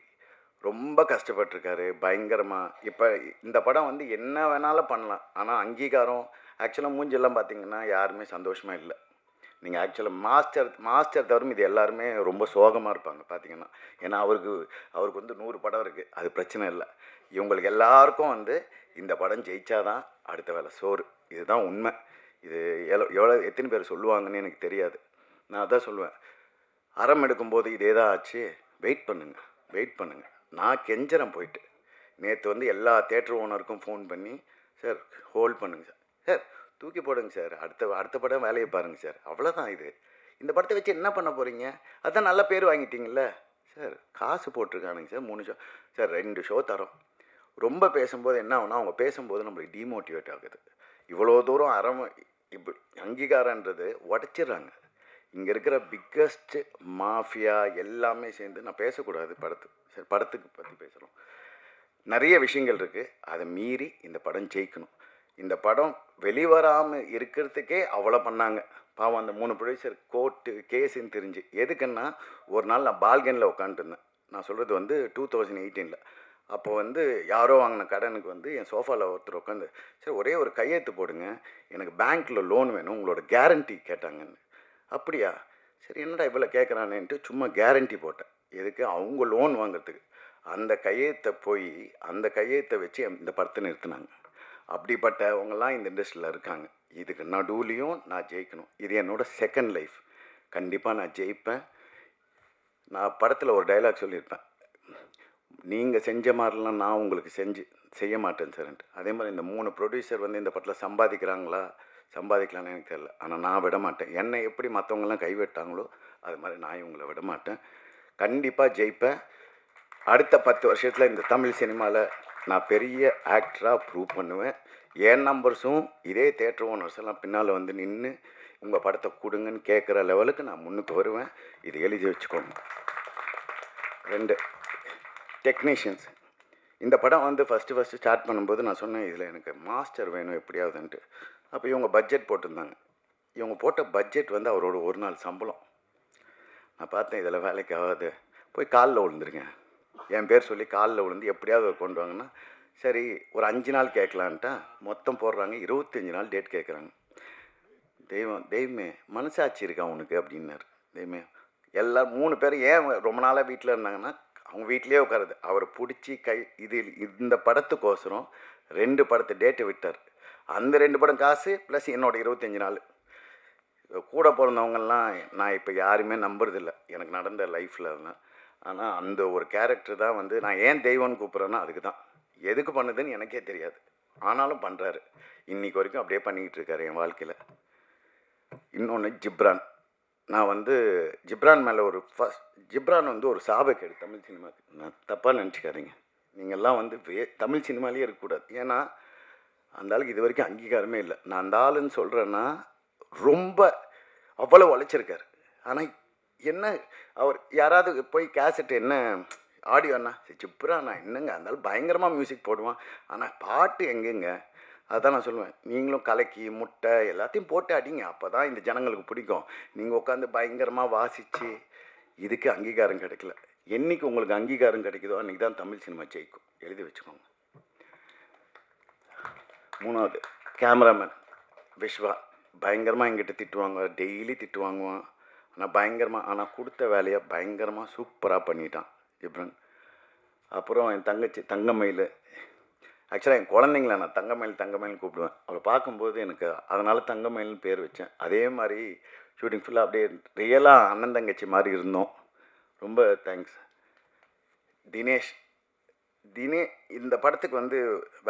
ரொம்ப கஷ்டப்பட்டிருக்காரு பயங்கரமாக. இப்போ இந்த படம் வந்து என்ன வேணாலும் பண்ணலாம், ஆனால் அங்கீகாரம் ஆக்சுவலாக மூஞ்செல்லாம் பார்த்தீங்கன்னா யாருமே சந்தோஷமாக இல்லை. நீங்கள் ஆக்சுவலாக மாஸ்டர் தவிர இது எல்லாருமே ரொம்ப சோகமாக இருப்பாங்க பார்த்தீங்கன்னா. ஏன்னா அவருக்கு வந்து 100 படம் இருக்குது, அது பிரச்சனை இல்லை. இவங்களுக்கு எல்லாருக்கும் வந்து இந்த படம் ஜெயிச்சாதான் அடுத்த வேலை சோறு. இதுதான் உண்மை. இது எத்தனை பேர் சொல்லுவாங்கன்னு எனக்கு தெரியாது. நான் அதான் சொல்லுவேன், அறம் எடுக்கும்போது இதே தான் ஆச்சு. வெயிட் பண்ணுங்க. நான் கெஞ்சறேன் போயிட்டு. நேற்று வந்து எல்லா தேட்டர் ஓனருக்கும் ஃபோன் பண்ணி, சார் ஹோல்ட் பண்ணுங்க சார் தூக்கி போடுங்க சார், அடுத்த படம் வேலையை பாருங்கள் சார், அவ்வளோதான். இந்த படத்தை வச்சு என்ன பண்ண போகிறீங்க? அதான் நல்ல பேர் வாங்கிட்டீங்கல்ல சார். காசு போட்டிருக்கானுங்க சார், 3 ஷோ சார், 2 ஷோ தரோம். ரொம்ப பேசும்போது என்ன ஆகுனா, அவங்க பேசும்போது நம்மளுக்கு டிமோட்டிவேட் ஆகுது. இவ்வளோ தூரம் இப்போ அங்கீகாரன்றது உடச்சிட்றாங்க. இங்கே இருக்கிற பிக்கஸ்ட் மாஃபியா எல்லாமே சேர்ந்து, நான் பேசக்கூடாது படத்துக்கு பற்றி பேசுகிறோம், நிறைய விஷயங்கள் இருக்குது. அதை மீறி இந்த படம் ஜெயிக்கணும். இந்த படம் வெளிவராமல் இருக்கிறதுக்கே அவ்வளோ பண்ணாங்க பாவம். அந்த 3 ப்ரொடியூசர் கோர்ட்டு கேஸுன்னு தெரிஞ்சு. எதுக்குன்னா, ஒரு நாள் நான் பால்கனில் உட்காந்துருந்தேன். நான் சொல்கிறது வந்து 2018. அப்போ வந்து யாரோ வாங்கின கடனுக்கு வந்து என் சோஃபாவில் ஒருத்தர் உட்காந்து, சரி ஒரே ஒரு கையெழுத்து போடுங்க, எனக்கு பேங்க்கில் லோன் வேணும், உங்களோட கேரண்டி கேட்டாங்கன்னு. அப்படியா, சரி என்னடா இவ்வளோ கேட்குறானேன்ட்டு சும்மா கேரண்டி போட்டேன். எதுக்கு? அவங்க லோன் வாங்கிறதுக்கு. அந்த கையெழுத்தை வச்சு இந்த படத்தை நிறுத்தினாங்க. அப்படிப்பட்டவங்கெல்லாம் இந்த இண்டஸ்ட்ரியில் இருக்காங்க. இதுக்கு நடுவுலையும் நான் ஜெயிக்கணும். இது என்னோட செகண்ட் லைஃப். கண்டிப்பாக நான் ஜெயிப்பேன். நான் படத்தில் ஒரு டைலாக் சொல்லியிருப்பேன், நீங்கள் செஞ்ச மாதிரிலாம் நான் உங்களுக்கு செய்ய மாட்டேன் சார்ன்ட்டு. அதே மாதிரி இந்த 3 ப்ரொடியூசர் வந்து இந்த படத்தில் சம்பாதிக்கலான்னு எனக்கு தெரியல, ஆனால் நான் விட மாட்டேன். என்னை எப்படி மற்றவங்கெல்லாம் கைவிட்டாங்களோ அது மாதிரி நான் இவங்களை விட மாட்டேன். கண்டிப்பாக ஜெயிப்பேன். அடுத்த 10 வருஷத்தில் இந்த தமிழ் சினிமாவில் நான் பெரிய ஆக்டராக ப்ரூவ் பண்ணுவேன். என் நம்பர்ஸும் இதே தேட்டர் ஓனர்ஸ் எல்லாம் பின்னால் வந்து நின்று உங்கள் படத்தை கொடுங்கன்னு கேட்குற லெவலுக்கு நான் முன்னுக்கு வருவேன். இது எழுதி வச்சுக்கோங்க. 2 டெக்னீஷியன்ஸ். இந்த படம் வந்து ஃபஸ்ட்டு ஸ்டார்ட் பண்ணும்போது நான் சொன்னேன், இதில் எனக்கு மாஸ்டர் வேணும் எப்படியாவதுன்ட்டு. அப்போ இவங்க பட்ஜெட் போட்டிருந்தாங்க. இவங்க போட்ட பட்ஜெட் வந்து அவரோட ஒரு நாள் சம்பளம். நான் பார்த்தேன், இதில் வேலைக்கு ஆகாது, போய் காலில் விழுந்துருங்க, என் பேர் சொல்லி காலில் விழுந்து எப்படியாவது கொண்டு வாங்கன்னா, சரி ஒரு 5 நாள் கேட்கலான்ட்டா மொத்தம் போடுறாங்க, 25 நாள் டேட் கேட்குறாங்க. தெய்வமே மனசாட்சி இருக்கா உனக்கு அப்படின்னாரு. தெய்வமே எல்லாம் 3 பேர் ஏன் ரொம்ப நாளாக வீட்டில் இருந்தாங்கன்னா, அவங்க வீட்லேயே உட்காருது. அவரை பிடிச்சி இந்த படத்துக்கோசரம் 2 படத்தை டேட்டை விட்டார். அந்த 2 படம் காசு ப்ளஸ் என்னோட 25 நாள். கூட பிறந்தவங்கெல்லாம் நான் இப்போ யாருமே நம்புறதில்லை எனக்கு நடந்த லைஃப்பில். ஆனால் அந்த ஒரு கேரக்டர் தான் வந்து நான் ஏன் தெய்வம்னு கூப்பிட்றேன்னா அதுக்கு தான். எதுக்கு பண்ணுதுன்னு எனக்கே தெரியாது, ஆனாலும் பண்ணுறாரு. இன்றைக்கி வரைக்கும் அப்படியே பண்ணிக்கிட்டு இருக்காரு என் வாழ்க்கையில். இன்னொன்று ஜிப்ரான். நான் வந்து ஜிப்ரான் மேலே ஜிப்ரான் வந்து ஒரு சாபக்கேடு தமிழ் சினிமாவுக்கு. நான் தப்பாக நினச்சிக்காதீங்க. நீங்கள்லாம் வந்து தமிழ் சினிமாலேயே இருக்கக்கூடாது. ஏன்னா அந்த ஆளுக்கு இது வரைக்கும் அங்கீகாரமே இல்லை. நான் அந்த ஆளுன்னு சொல்கிறேன்னா ரொம்ப அவ்வளோ உழைச்சிருக்காரு. ஆனால் என்ன, அவர் யாராவது போய் கேசட் என்ன ஆடியோண்ணா ஜிப்ராண்ணா என்னங்க, அந்த ஆள் பயங்கரமாக மியூசிக் போடுவான், ஆனால் பாட்டு எங்கேங்க? அதான் நான் சொல்லுவேன், நீங்களும் கலக்கி முட்டை எல்லாத்தையும் போட்டு அடிங்க, அப்போ தான் இந்த ஜனங்களுக்கு பிடிக்கும். நீங்கள் உட்காந்து பயங்கரமாக வாசித்து இதுக்கு அங்கீகாரம் கிடைக்கல. என்னைக்கு உங்களுக்கு அங்கீகாரம் கிடைக்குதோ அன்றைக்கி தான் தமிழ் சினிமா ஜெயிக்கும், எழுதி வச்சுக்கோங்க. 3வது கேமராமேன் விஸ்வா, பயங்கரமாக எங்கிட்ட திட்டுவாங்க, டெய்லி திட்டு வாங்குவான். ஆனால் ஆனால் கொடுத்த வேலையை பயங்கரமாக சூப்பராக பண்ணிட்டான் ஜிப்ரன். அப்புறம் என் தங்கச்சி தங்கமயில், ஆக்சுவலாக என் குழந்தைங்கள நான் தங்கமயில்னு கூப்பிடுவேன். அவளை பார்க்கும்போது எனக்கு அதனால் தங்கமயில்னு பேர் வச்சேன். அதே மாதிரி ஷூட்டிங் ஃபுல்லாக அப்படியே ரியலாக அண்ணன் தங்கச்சி மாதிரி இருந்தோம். ரொம்ப தேங்க்ஸ். தினே இந்த படத்துக்கு வந்து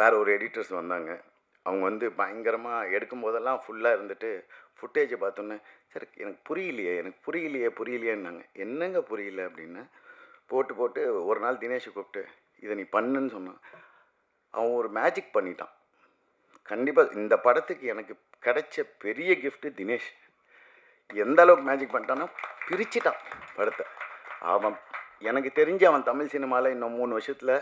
வேறு ஒரு எடிட்டர்ஸ் வந்தாங்க. அவங்க வந்து பயங்கரமாக எடுக்கும்போதெல்லாம் ஃபுல்லாக இருந்துட்டு ஃபுட்டேஜை பார்த்தோன்னே, சார் எனக்கு புரியலையேன்னாங்க. என்னங்க புரியல அப்படின்னு போட்டு ஒரு நாள் தினேஷை கூப்பிட்டு இதை நீ பண்ணுன்னு சொன்னான். அவன் ஒரு மேஜிக் பண்ணிட்டான். கண்டிப்பாக இந்த படத்துக்கு எனக்கு கிடைச்ச பெரிய கிஃப்ட்டு தினேஷ். எந்த அளவுக்கு மேஜிக் பண்ணிட்டான்னா பிரிச்சுட்டான் படத்தை. எனக்கு தெரிஞ்சு அவன் தமிழ் சினிமாவில் இன்னும் 3 வருஷத்தில்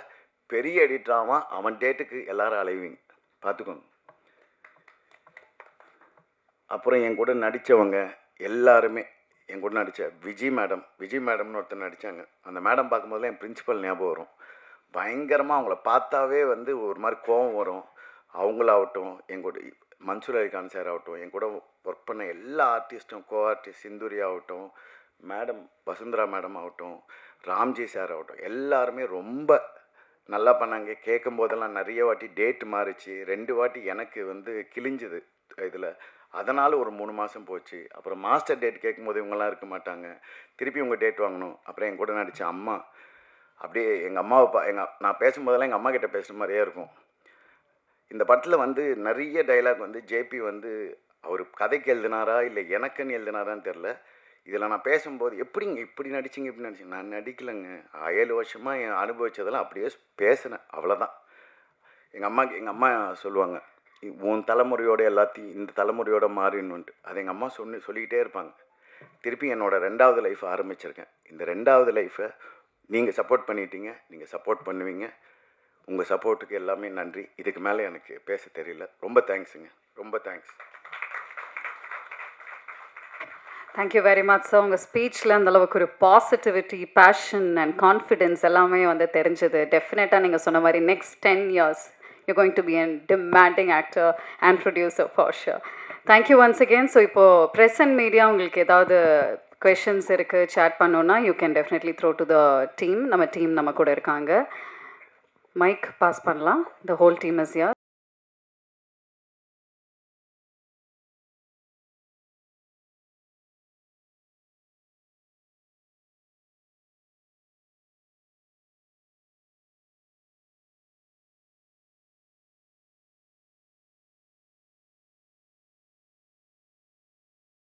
பெரிய எடிட்டர் ஆவான். அவன் டேட்டுக்கு எல்லாரும் அலைவீங்க, பார்த்துக்கோங்க. அப்புறம் என் கூட நடித்தவங்க எல்லாருமே, என் கூட நடித்த விஜய் மேடம்னு ஒருத்தர் நடித்தாங்க. அந்த மேடம் பார்க்கும்போதுலாம் என் பிரின்சிபல் ஞாபகம் வரும். பயங்கரமாக அவங்கள பார்த்தாவே வந்து ஒரு மாதிரி கோபம் வரும். அவங்களாகட்டும், என் கூட மன்சூர் அலிகான் சார் ஆகட்டும், என் கூட ஒர்க் பண்ண எல்லா ஆர்டிஸ்ட்டும், கோ ஆர்டிஸ்ட் சிந்துரி ஆகட்டும், மேடம் வசுந்தரா மேடம் ஆகட்டும், ராம்ஜி சார் ஆகட்டும், எல்லாருமே ரொம்ப நல்லா பண்ணாங்க. கேட்கும் போதெல்லாம் நிறைய வாட்டி டேட் மாறிச்சு. 2 வாட்டி எனக்கு வந்து கிழிஞ்சுது இதில். அதனால் ஒரு 3 மாதம் போச்சு. அப்புறம் மாஸ்டர் டேட் கேட்கும்போது இவங்கெல்லாம் இருக்க மாட்டாங்க, திருப்பி உங்கள் டேட் வாங்கணும். அப்புறம் என் கூட நடித்த அம்மா, அப்படியே எங்கள் அம்மாவை நான் பேசும்போதெல்லாம் எங்கள் அம்மா கிட்ட பேசுகிற மாதிரியே இருக்கும். இந்த படத்தில் வந்து நிறைய டைலாக் வந்து ஜேபி வந்து அவர் கதைக்கு எழுதினாரா இல்லை எனக்குன்னு எழுதினாரான்னு தெரில. இதில் நான் பேசும்போது எப்படிங்க இப்படி நடிச்சிங்க, நான் நடிக்கலைங்க. 7 வருஷமாக என் அனுபவித்ததெல்லாம் அப்படியே பேசினேன், அவ்வளோதான். எங்கள் அம்மா சொல்லுவாங்க, உன் தலைமுறையோட எல்லாத்தையும் இந்த தலைமுறையோட மாறினுன்ட்டு. அது எங்கள் அம்மா சொல்லிக்கிட்டே இருப்பாங்க. திருப்பி என்னோடய 2வது லைஃப் ஆரம்பிச்சிருக்கேன். இந்த 2வது லைஃப்பை நீங்கள் சப்போர்ட் பண்ணிட்டீங்க, நீங்கள் சப்போர்ட் பண்ணுவீங்க. உங்கள் சப்போர்ட்டுக்கு எல்லாமே நன்றி. இதுக்கு மேலே எனக்கு பேச தெரியல. ரொம்ப தேங்க்ஸுங்க, ரொம்ப thanks. Thank you very much sir. உங்கள் ஸ்பீச்சில் அந்தளவுக்கு ஒரு பாசிட்டிவிட்டி, பேஷன் அண்ட் கான்ஃபிடென்ஸ் எல்லாமே வந்து தெரிஞ்சது. டெஃபினட்டாக நீங்கள் சொன்ன மாதிரி next 10 years you're going to be a demanding actor and producer for sure. Thank you once again. So இப்போது ப்ரெஸ் அண்ட் மீடியா உங்களுக்கு ஏதாவது கொஷின்ஸ் இருக்குது, சேட் பண்ணோன்னா you can definitely throw to the team. நம்ம கூட இருக்காங்க. மைக் பாஸ் பண்ணலாம். The whole team is here.